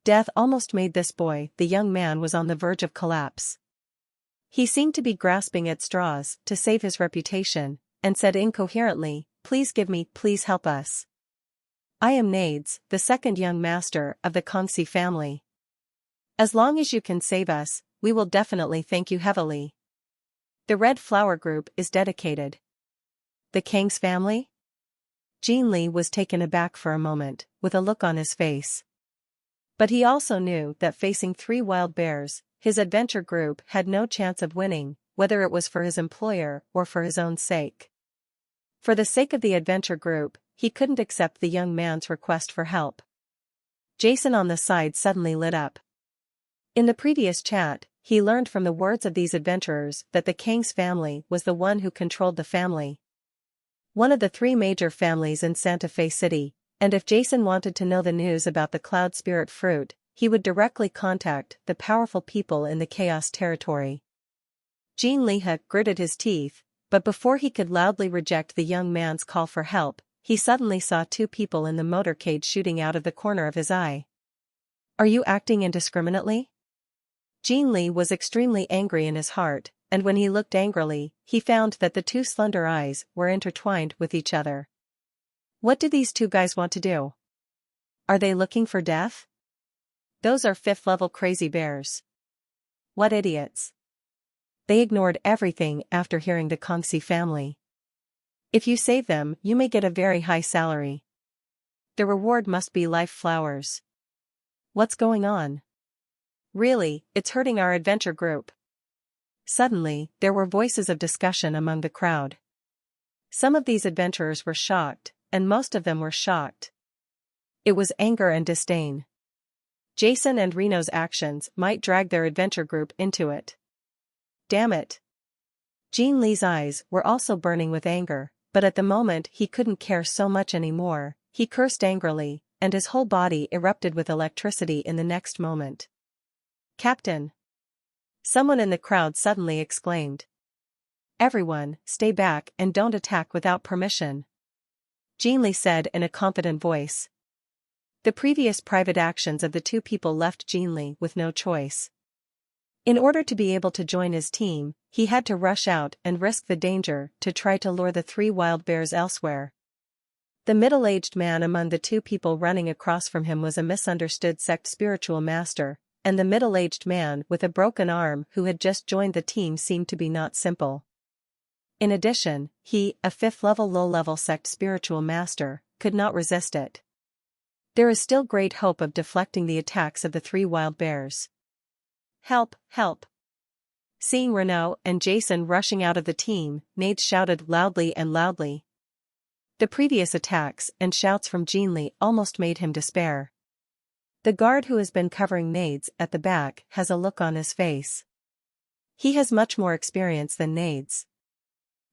Death almost made this boy. The young man was on the verge of collapse. He seemed to be grasping at straws to save his reputation, and said incoherently, "Please give me, please help us. I am Nades, the second young master of the Kongsi family. As long as you can save us, we will definitely thank you heavily. The Red Flower Group is dedicated." The Kang's family? Jean Lee was taken aback for a moment, with a look on his face. But he also knew that facing 3 wild bears, his adventure group had no chance of winning, whether it was for his employer or for his own sake. For the sake of the adventure group, he couldn't accept the young man's request for help. Jason on the side suddenly lit up. In the previous chat, he learned from the words of these adventurers that the Kang's family was the one who controlled the family. One of the 3 major families in Santa Fe City, and if Jason wanted to know the news about the Cloud Spirit Fruit, he would directly contact the powerful people in the Chaos Territory. Jean Lee gritted his teeth, but before he could loudly reject the young man's call for help, he suddenly saw 2 people in the motorcade shooting out of the corner of his eye. "Are you acting indiscriminately?" Jean Lee was extremely angry in his heart, and when he looked angrily, he found that the two slender eyes were intertwined with each other. What do these two guys want to do? Are they looking for death? Those are 5th level crazy bears. What idiots. They ignored everything after hearing the Kongsi family. If you save them, you may get a very high salary. The reward must be life flowers. What's going on? Really, it's hurting our adventure group. Suddenly, there were voices of discussion among the crowd. Some of these adventurers were shocked, and most of them were shocked. It was anger and disdain. Jason and Reno's actions might drag their adventure group into it. Damn it. Jean Lee's eyes were also burning with anger, but at the moment he couldn't care so much anymore. He cursed angrily, and his whole body erupted with electricity in the next moment. Captain! Someone in the crowd suddenly exclaimed. Everyone, stay back and don't attack without permission. Jean Lee said in a confident voice. The previous private actions of the two people left Jean Lee with no choice. In order to be able to join his team, he had to rush out and risk the danger to try to lure the 3 wild bears elsewhere. The middle-aged man among the two people running across from him was a misunderstood sect spiritual master, and the middle-aged man with a broken arm who had just joined the team seemed to be not simple. In addition, he, a 5th level low-level sect spiritual master, could not resist it. There is still great hope of deflecting the attacks of the 3 wild bears. Help, help! Seeing Renaud and Jason rushing out of the team, Nades shouted loudly and loudly. The previous attacks and shouts from Jean Lee almost made him despair. The guard who has been covering Nades at the back has a look on his face. He has much more experience than Nades.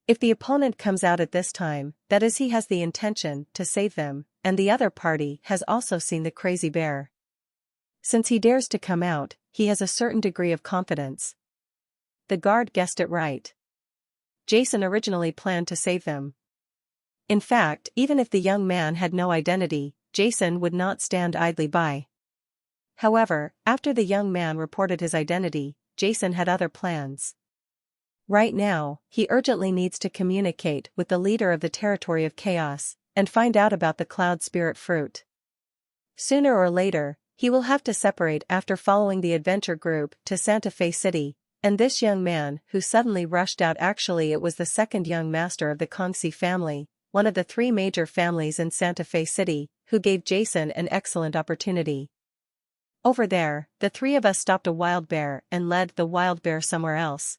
If the opponent comes out at this time, that is, he has the intention to save them, and the other party has also seen the crazy bear. Since he dares to come out, he has a certain degree of confidence. The guard guessed it right. Jason originally planned to save them. In fact, even if the young man had no identity, Jason would not stand idly by. However, after the young man reported his identity, Jason had other plans. Right now, he urgently needs to communicate with the leader of the Territory of Chaos, and find out about the Cloud Spirit Fruit. Sooner or later, he will have to separate after following the adventure group to Santa Fe City, and this young man who suddenly rushed out, actually it was the second young master of the Kongsi family, one of the 3 major families in Santa Fe City, who gave Jason an excellent opportunity. Over there, the 3 of us stopped a wild bear and led the wild bear somewhere else.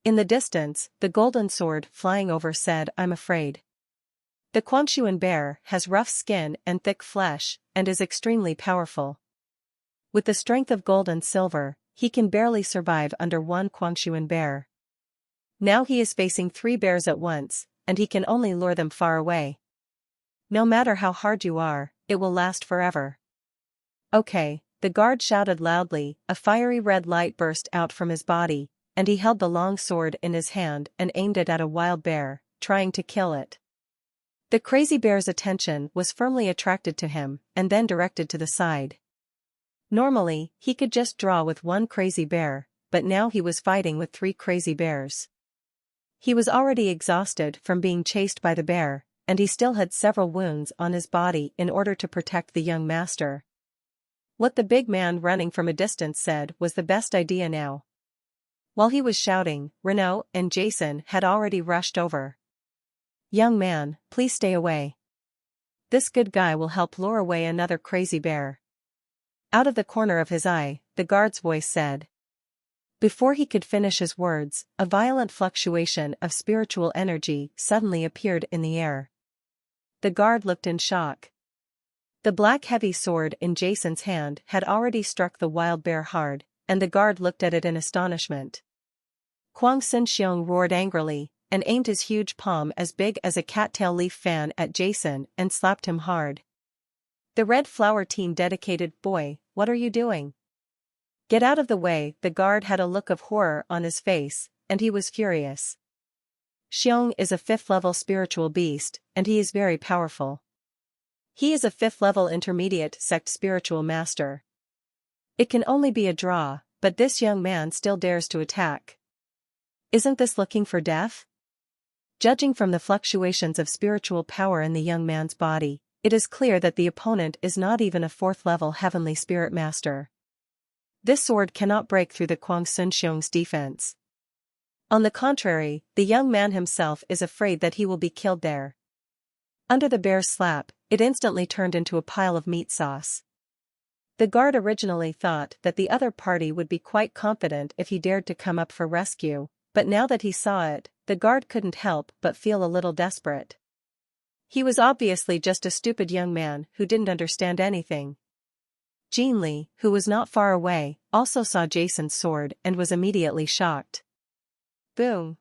In the distance, the golden sword flying over said, I'm afraid. The Kwangshuan bear has rough skin and thick flesh, and is extremely powerful. With the strength of gold and silver, he can barely survive under one Kwangshuan bear. Now he is facing 3 bears at once, and he can only lure them far away. No matter how hard you are, it will last forever. Okay, the guard shouted loudly, a fiery red light burst out from his body, and he held the long sword in his hand and aimed it at a wild bear, trying to kill it. The crazy bear's attention was firmly attracted to him, and then directed to the side. Normally, he could just draw with one crazy bear, but now he was fighting with 3 crazy bears. He was already exhausted from being chased by the bear, and he still had several wounds on his body in order to protect the young master. What the big man running from a distance said was the best idea now. While he was shouting, Renaud and Jason had already rushed over. Young man, please stay away. This good guy will help lure away another crazy bear. Out of the corner of his eye, the guard's voice said. Before he could finish his words, a violent fluctuation of spiritual energy suddenly appeared in the air. The guard looked in shock. The black heavy sword in Jason's hand had already struck the wild bear hard, and the guard looked at it in astonishment. Kwang Sin Xiong roared angrily, and aimed his huge palm as big as a cattail leaf fan at Jason and slapped him hard. The Red Flower team dedicated, boy, what are you doing? Get out of the way. The guard had a look of horror on his face, and he was furious. Xiong is a 5th level spiritual beast, and he is very powerful. He is a 5th level intermediate sect spiritual master. It can only be a draw, but this young man still dares to attack. Isn't this looking for death? Judging from the fluctuations of spiritual power in the young man's body, it is clear that the opponent is not even a fourth-level heavenly spirit master. This sword cannot break through the Kwang Sun Xiong's defense. On the contrary, the young man himself is afraid that he will be killed there. Under the bear's slap, it instantly turned into a pile of meat sauce. The guard originally thought that the other party would be quite confident if he dared to come up for rescue, but now that he saw it, the guard couldn't help but feel a little desperate. He was obviously just a stupid young man who didn't understand anything. Jean Li, who was not far away, also saw Jason's sword and was immediately shocked. Boom!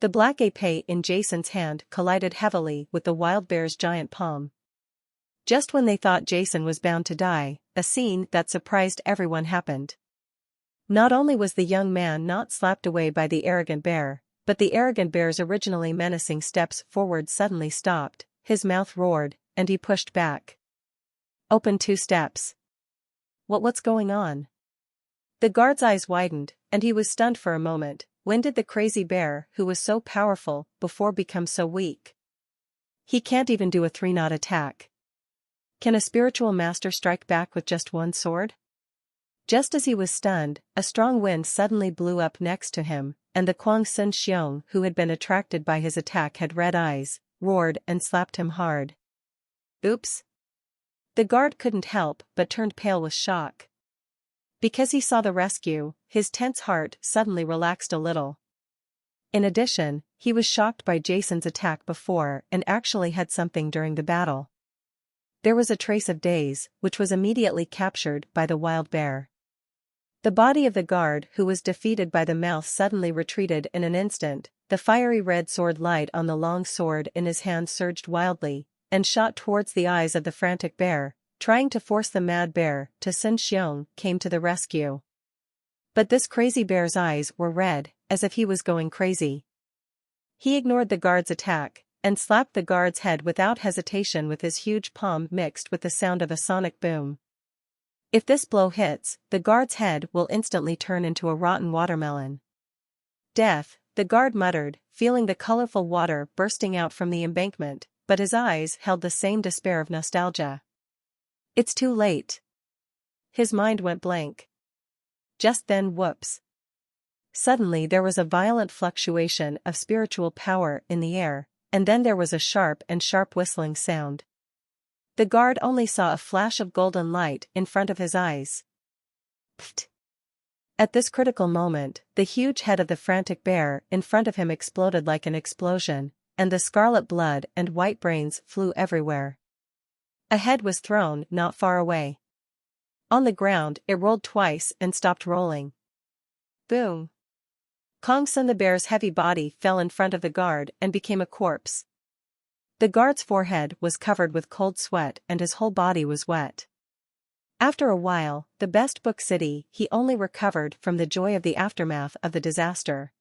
The black épée in Jason's hand collided heavily with the wild bear's giant palm. Just when they thought Jason was bound to die, a scene that surprised everyone happened. Not only was the young man not slapped away by the arrogant bear, but the arrogant bear's originally menacing steps forward suddenly stopped, his mouth roared, and he pushed back. Open 2 steps. What's going on? The guard's eyes widened, and he was stunned for a moment. When did the crazy bear, who was so powerful, before become so weak? He can't even do a 3-knot attack. Can a spiritual master strike back with just one sword? Just as he was stunned, a strong wind suddenly blew up next to him, and the Kwang Sun Xiong, who had been attracted by his attack, had red eyes, roared and slapped him hard. Oops! The guard couldn't help but turned pale with shock. Because he saw the rescue, his tense heart suddenly relaxed a little. In addition, he was shocked by Jason's attack before and actually had something during the battle. There was a trace of daze, which was immediately captured by the wild bear. The body of the guard who was defeated by the mouth suddenly retreated in an instant. The fiery red sword light on the long sword in his hand surged wildly, and shot towards the eyes of the frantic bear, trying to force the mad bear to. Sun Xiong came to the rescue. But this crazy bear's eyes were red, as if he was going crazy. He ignored the guard's attack, and slapped the guard's head without hesitation with his huge palm mixed with the sound of a sonic boom. If this blow hits, the guard's head will instantly turn into a rotten watermelon. Death, the guard muttered, feeling the colorful water bursting out from the embankment, but his eyes held the same despair of nostalgia. It's too late. His mind went blank. Just then, whoops. Suddenly there was a violent fluctuation of spiritual power in the air, and then there was a sharp whistling sound. The guard only saw a flash of golden light in front of his eyes. Pfft! At this critical moment, the huge head of the frantic bear in front of him exploded like an explosion, and the scarlet blood and white brains flew everywhere. A head was thrown not far away. On the ground, it rolled twice and stopped rolling. Boom! Kong Sun the bear's heavy body fell in front of the guard and became a corpse. The guard's forehead was covered with cold sweat and his whole body was wet. After a while, the best book city, he only recovered from the joy of the aftermath of the disaster.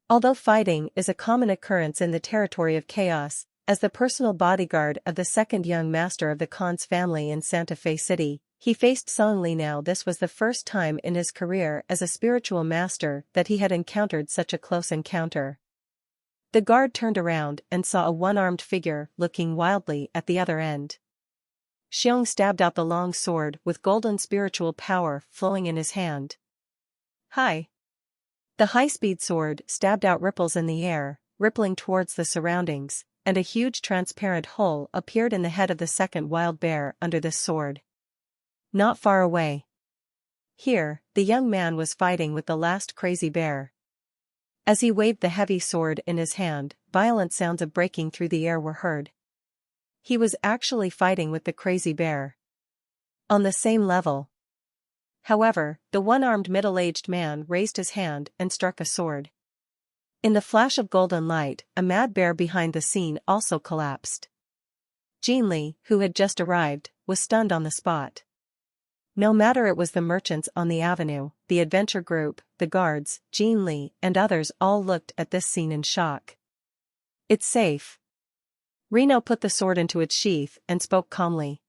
Although fighting is a common occurrence in the territory of chaos, as the personal bodyguard of the second young master of the Khan's family in Santa Fe City, he faced Song Li now. This was the first time in his career as a spiritual master that he had encountered such a close encounter. The guard turned around and saw a one-armed figure looking wildly at the other end. Xiong stabbed out the long sword with golden spiritual power flowing in his hand. Hi! The high-speed sword stabbed out ripples in the air, rippling towards the surroundings, and a huge transparent hole appeared in the head of the second wild bear under this sword. Not far away. Here, the young man was fighting with the last crazy bear. As he waved the heavy sword in his hand, violent sounds of breaking through the air were heard. He was actually fighting with the crazy bear. On the same level. However, the one-armed middle-aged man raised his hand and struck a sword. In the flash of golden light, a mad bear behind the scene also collapsed. Jean Li, who had just arrived, was stunned on the spot. No matter it was the merchants on the avenue, the adventure group, the guards, Jean Li, and others all looked at this scene in shock. It's safe. Reno put the sword into its sheath and spoke calmly.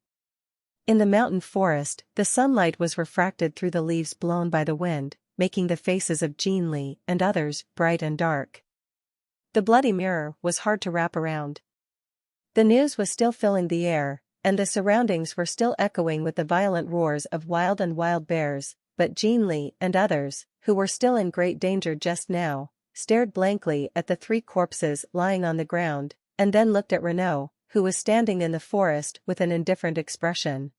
In the mountain forest, the sunlight was refracted through the leaves blown by the wind, making the faces of Jean Lee and others bright and dark. The bloody mirror was hard to wrap around. The news was still filling the air, and the surroundings were still echoing with the violent roars of wild bears, but Jean Lee and others, who were still in great danger just now, stared blankly at the 3 corpses lying on the ground, and then looked at Renaud, who was standing in the forest with an indifferent expression.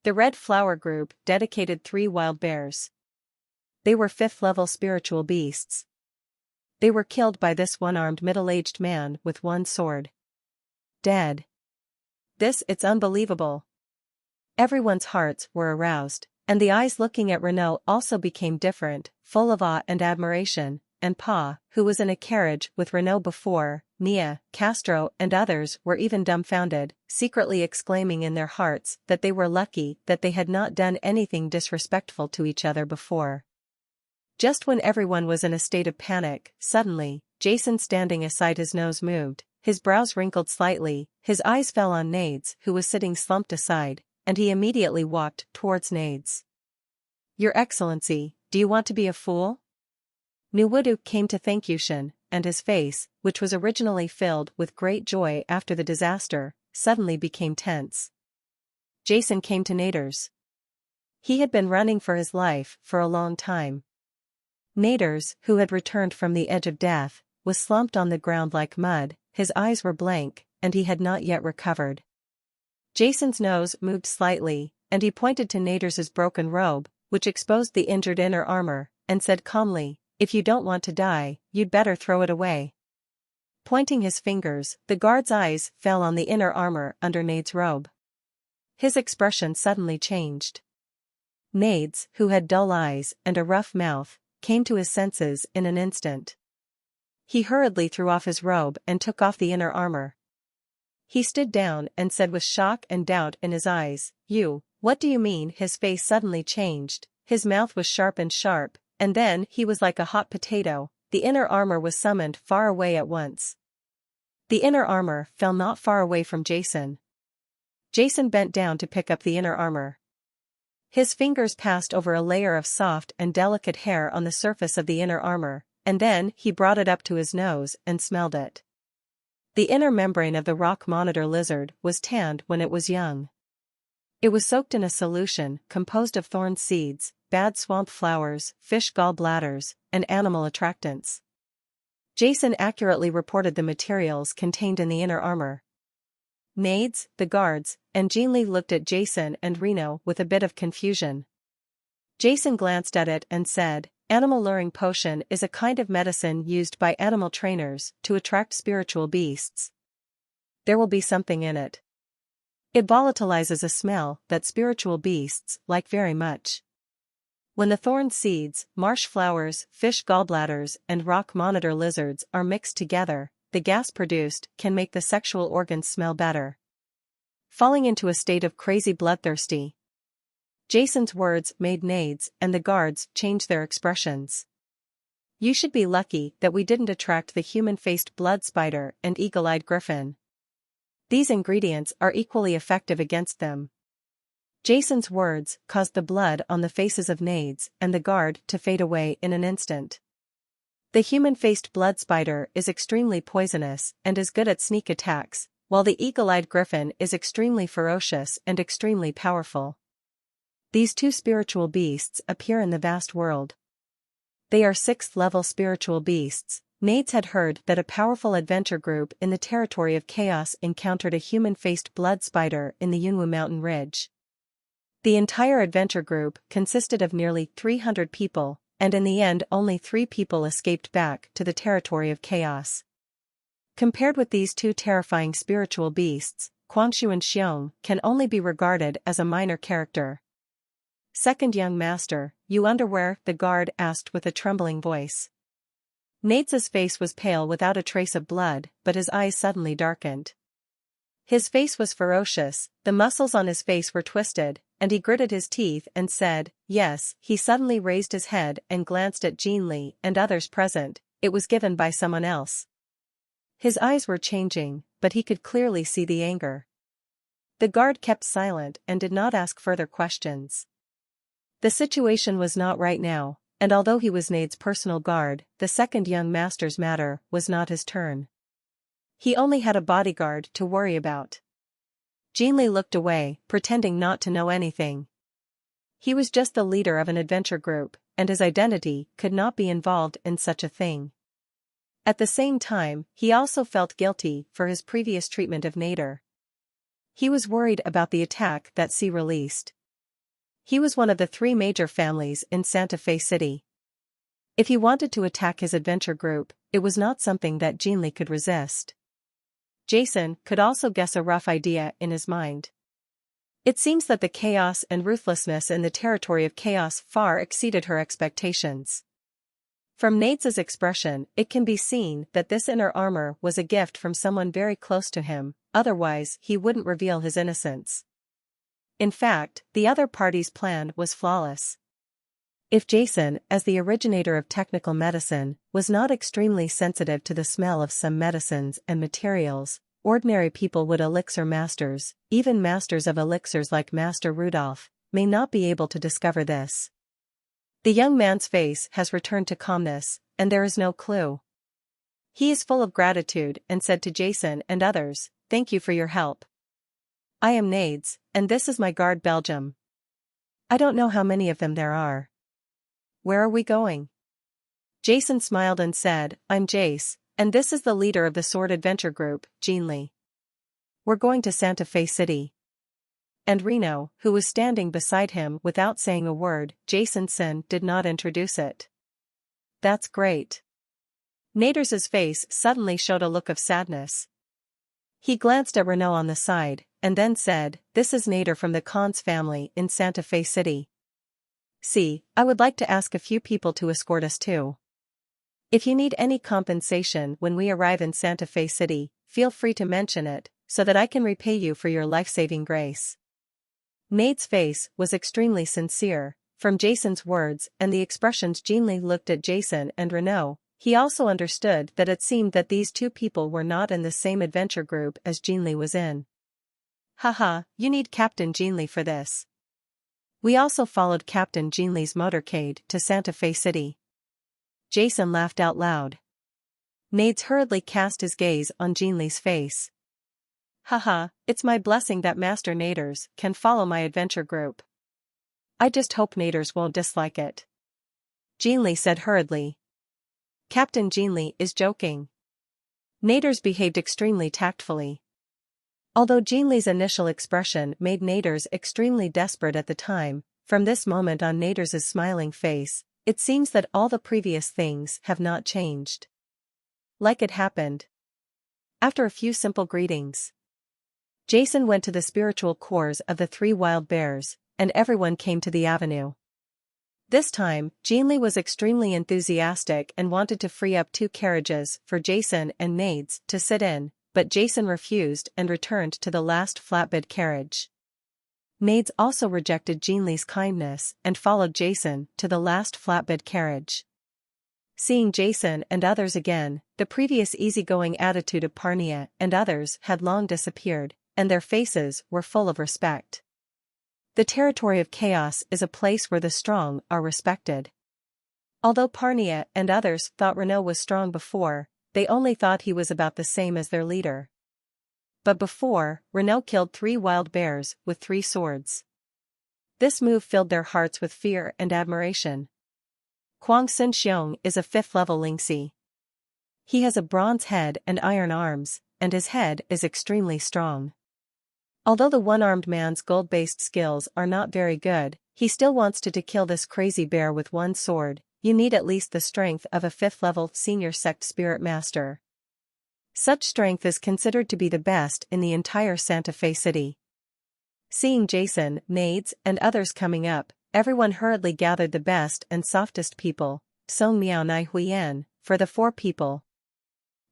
The Red Flower group dedicated 3 wild bears. They were 5th-level spiritual beasts. They were killed by this one-armed middle-aged man with 1 sword. Dead. It's unbelievable. Everyone's hearts were aroused, and the eyes looking at Renaud also became different, full of awe and admiration, and Pa, who was in a carriage with Renaud before, Mia, Castro and others were even dumbfounded, secretly exclaiming in their hearts that they were lucky that they had not done anything disrespectful to each other before. Just when everyone was in a state of panic, suddenly, Jason standing aside his nose moved, his brows wrinkled slightly, his eyes fell on Nades who was sitting slumped aside, and he immediately walked towards Nades. "Your Excellency, do you want to be a fool?" Nuwudu came to thank Yushin, and his face, which was originally filled with great joy after the disaster, suddenly became tense. Jason came to Naders. He had been running for his life for a long time. Naders, who had returned from the edge of death, was slumped on the ground like mud, his eyes were blank, and he had not yet recovered. Jason's nose moved slightly, and he pointed to Naders's broken robe, which exposed the injured inner armor, and said calmly, "If you don't want to die, you'd better throw it away." Pointing his fingers, the guard's eyes fell on the inner armor under Nade's robe. His expression suddenly changed. Nades, who had dull eyes and a rough mouth, came to his senses in an instant. He hurriedly threw off his robe and took off the inner armor. He stood down and said with shock and doubt in his eyes, "What do you mean?" His face suddenly changed, his mouth was sharp, and then he was like a hot potato. The inner armor was summoned far away at once. The inner armor fell not far away from Jason. Jason bent down to pick up the inner armor. His fingers passed over a layer of soft and delicate hair on the surface of the inner armor, and then he brought it up to his nose and smelled it. The inner membrane of the rock monitor lizard was tanned when it was young. It was soaked in a solution composed of thorn seeds, bad swamp flowers, fish gallbladders, and animal attractants. Jason accurately reported the materials contained in the inner armor. Nades, the guards, and Jean Lee looked at Jason and Reno with a bit of confusion. Jason glanced at it and said, "Animal luring potion is a kind of medicine used by animal trainers to attract spiritual beasts. There will be something in it. It volatilizes a smell that spiritual beasts like very much. When the thorn seeds, marsh flowers, fish gallbladders, and rock monitor lizards are mixed together, the gas produced can make the sexual organs smell better." Falling into a state of crazy bloodthirsty. Jason's words made Nades and the guards change their expressions. "You should be lucky that we didn't attract the human-faced blood spider and eagle-eyed griffin. These ingredients are equally effective against them." Jason's words caused the blood on the faces of Nades and the guard to fade away in an instant. The human-faced blood spider is extremely poisonous and is good at sneak attacks, while the eagle-eyed griffin is extremely ferocious and extremely powerful. These 2 spiritual beasts appear in the vast world. They are 6th-level spiritual beasts. Nades had heard that a powerful adventure group in the territory of chaos encountered a human-faced blood spider in the Yunwu mountain ridge. The entire adventure group consisted of nearly 300 people, and in the end only 3 people escaped back to the territory of chaos. Compared with these 2 terrifying spiritual beasts, Quangshu and Xiong can only be regarded as a minor character. "Second young master, you underwear?" the guard asked with a trembling voice. Nades's face was pale without a trace of blood, but his eyes suddenly darkened. His face was ferocious, the muscles on his face were twisted, and he gritted his teeth and said, "Yes." He suddenly raised his head and glanced at Jean Lee and others present. It was given by someone else. His eyes were changing, but he could clearly see the anger. The guard kept silent and did not ask further questions. The situation was not right now, and although he was Nade's personal guard, the second young master's matter was not his turn. He only had a bodyguard to worry about. Jinli looked away, pretending not to know anything. He was just the leader of an adventure group, and his identity could not be involved in such a thing. At the same time, he also felt guilty for his previous treatment of Nader. He was worried about the attack that C released. He was one of the 3 major families in Santa Fe City. If he wanted to attack his adventure group, it was not something that Jinli could resist. Jason could also guess a rough idea in his mind. It seems that the chaos and ruthlessness in the territory of chaos far exceeded her expectations. From Nade's expression, it can be seen that this inner armor was a gift from someone very close to him, otherwise he wouldn't reveal his innocence. In fact, the other party's plan was flawless. If Jason, as the originator of technical medicine, was not extremely sensitive to the smell of some medicines and materials, ordinary people would elixir masters, even masters of elixirs like Master Rudolph, may not be able to discover this. The young man's face has returned to calmness, and there is no clue. He is full of gratitude and said to Jason and others, "Thank you for your help. I am Nades, and this is my guard Belgium. I don't know how many of them there are. Where are we going?" Jason smiled and said, "I'm Jace, and this is the leader of the Sword Adventure Group, Jinli. We're going to Santa Fe City." And Reno, who was standing beside him without saying a word, Jason did not introduce it. "That's great." Nader's face suddenly showed a look of sadness. He glanced at Renault on the side, and then said, "This is Nader from the Khan's family in Santa Fe City. See, I would like to ask a few people to escort us too. If you need any compensation when we arrive in Santa Fe City, feel free to mention it, so that I can repay you for your life-saving grace." Nade's face was extremely sincere. From Jason's words and the expressions Jinli looked at Jason and Renault, he also understood that it seemed that these 2 people were not in the same adventure group as Jinli was in. "Haha, you need Captain Jinli for this." We also followed Captain Jinli's motorcade to Santa Fe City. Jason laughed out loud. Nades hurriedly cast his gaze on Jinli's face. "Haha, it's my blessing that Master Naders can follow my adventure group. I just hope Naders won't dislike it," Jinli said hurriedly. Captain Jinli is joking. Naders behaved extremely tactfully. Although Jinli's initial expression made Naders extremely desperate at the time, from this moment on Naders' smiling face, it seems that all the previous things have not changed. Like it happened. After a few simple greetings, Jason went to the spiritual cores of the 3 wild bears, and everyone came to the avenue. This time, Jinli was extremely enthusiastic and wanted to free up 2 carriages for Jason and Nades to sit in, but Jason refused and returned to the last flatbed carriage. Nades also rejected Jinli's kindness and followed Jason to the last flatbed carriage. Seeing Jason and others again, the previous easygoing attitude of Parnia and others had long disappeared, and their faces were full of respect. The territory of chaos is a place where the strong are respected. Although Parnia and others thought Renault was strong before, they only thought he was about the same as their leader. But before, Renault killed 3 wild bears with 3 swords. This move filled their hearts with fear and admiration. Kwang Sin Xiong is a 5th-level Lingxi. He has a bronze head and iron arms, and his head is extremely strong. Although the one-armed man's gold-based skills are not very good, he still wants to kill this crazy bear with 1 sword. You need at least the strength of a 5th-level senior sect spirit master. Such strength is considered to be the best in the entire Santa Fe City. Seeing Jason, Nades, and others coming up, everyone hurriedly gathered the best and softest people, Song Miao Nai Huiyan, for the 4 people.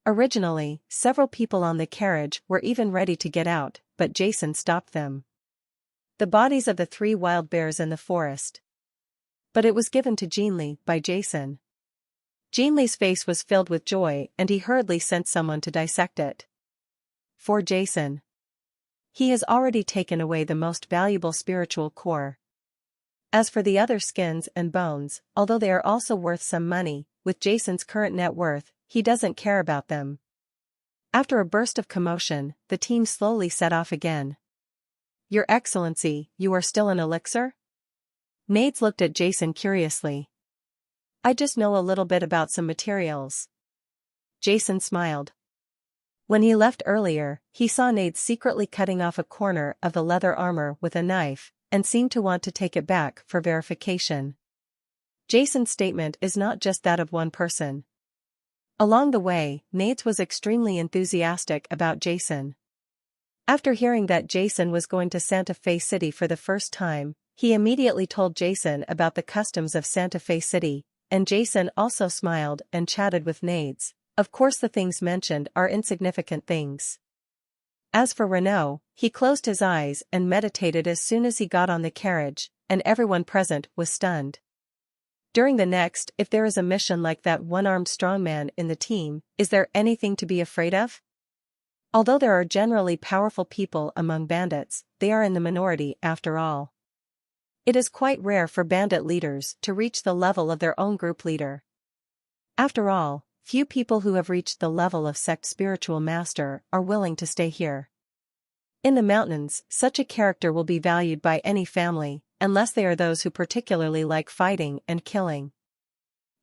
Originally, several people on the carriage were even ready to get out, but Jason stopped them. The bodies of the 3 wild bears in the forest. But it was given to Jinli by Jason. Jinli's face was filled with joy and he hurriedly sent someone to dissect it. For Jason. He has already taken away the most valuable spiritual core. As for the other skins and bones, although they are also worth some money, with Jason's current net worth, he doesn't care about them. After a burst of commotion, the team slowly set off again. Your Excellency, you are still an elixir? Nades looked at Jason curiously. I just know a little bit about some materials. Jason smiled. When he left earlier, he saw Nades secretly cutting off a corner of the leather armor with a knife, and seemed to want to take it back for verification. Jason's statement is not just that of one person. Along the way, Nades was extremely enthusiastic about Jason. After hearing that Jason was going to Santa Fe City for the first time, he immediately told Jason about the customs of Santa Fe City, and Jason also smiled and chatted with Nades. Of course the things mentioned are insignificant things. As for Renault, he closed his eyes and meditated as soon as he got on the carriage, and everyone present was stunned. During the next, if there is a mission like that one-armed strongman in the team, is there anything to be afraid of? Although there are generally powerful people among bandits, they are in the minority after all. It is quite rare for bandit leaders to reach the level of their own group leader. After all, few people who have reached the level of sect spiritual master are willing to stay here. In the mountains, such a character will be valued by any family, unless they are those who particularly like fighting and killing.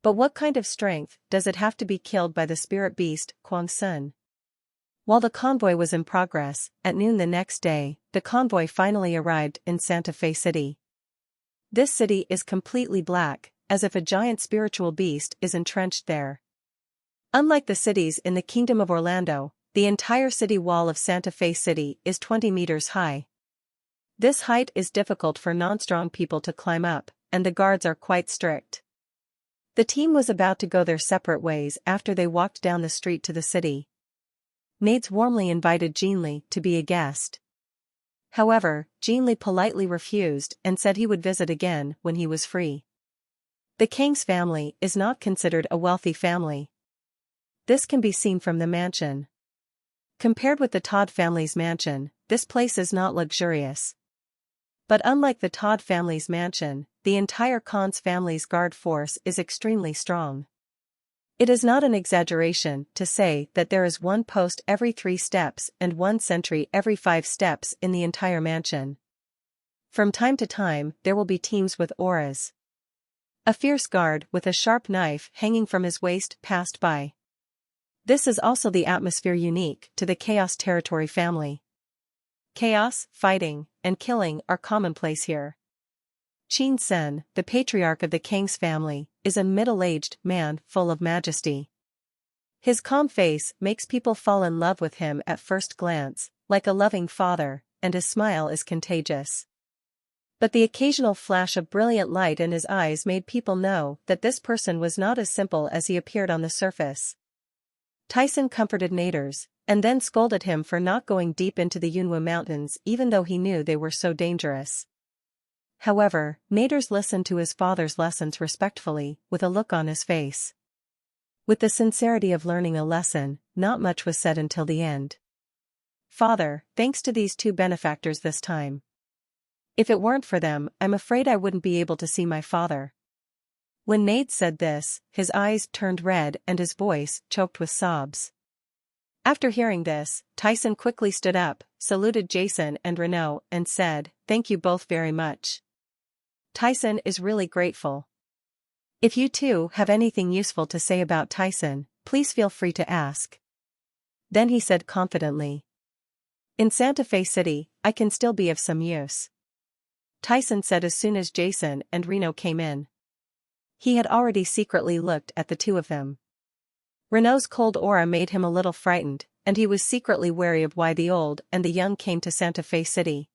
But what kind of strength does it have to be killed by the spirit beast, Kwang Sun? While the convoy was in progress, at noon the next day, the convoy finally arrived in Santa Fe City. This city is completely black, as if a giant spiritual beast is entrenched there. Unlike the cities in the Kingdom of Orlando, the entire city wall of Santa Fe City is 20 meters high. This height is difficult for non-strong people to climb up, and the guards are quite strict. The team was about to go their separate ways after they walked down the street to the city. Nades warmly invited Jeanli to be a guest. However, Jeanli politely refused and said he would visit again when he was free. The Kang's family is not considered a wealthy family. This can be seen from the mansion. Compared with the Todd family's mansion, this place is not luxurious. But unlike the Todd family's mansion, the entire Khan's family's guard force is extremely strong. It is not an exaggeration to say that there is one post every 3 steps and one sentry every 5 steps in the entire mansion. From time to time, there will be teams with auras. A fierce guard with a sharp knife hanging from his waist passed by. This is also the atmosphere unique to the Chaos Territory family. Chaos, fighting, and killing are commonplace here. Qin Sen, the patriarch of the Kang's family, is a middle-aged man full of majesty. His calm face makes people fall in love with him at first glance, like a loving father, and his smile is contagious. But the occasional flash of brilliant light in his eyes made people know that this person was not as simple as he appeared on the surface. Tyson comforted Naders, and then scolded him for not going deep into the Yunwu Mountains even though he knew they were so dangerous. However, Naders listened to his father's lessons respectfully, with a look on his face. With the sincerity of learning a lesson, not much was said until the end. Father, thanks to these 2 benefactors this time. If it weren't for them, I'm afraid I wouldn't be able to see my father. When Nade said this, his eyes turned red and his voice choked with sobs. After hearing this, Tyson quickly stood up, saluted Jason and Renault, and said, "Thank you both very much." Tyson is really grateful. If you two have anything useful to say about Tyson, please feel free to ask. Then he said confidently, "In Santa Fe City, I can still be of some use," Tyson said as soon as Jason and Renault came in. He had already secretly looked at the 2 of them. Renault's cold aura made him a little frightened, and he was secretly wary of why the old and the young came to Santa Fe City.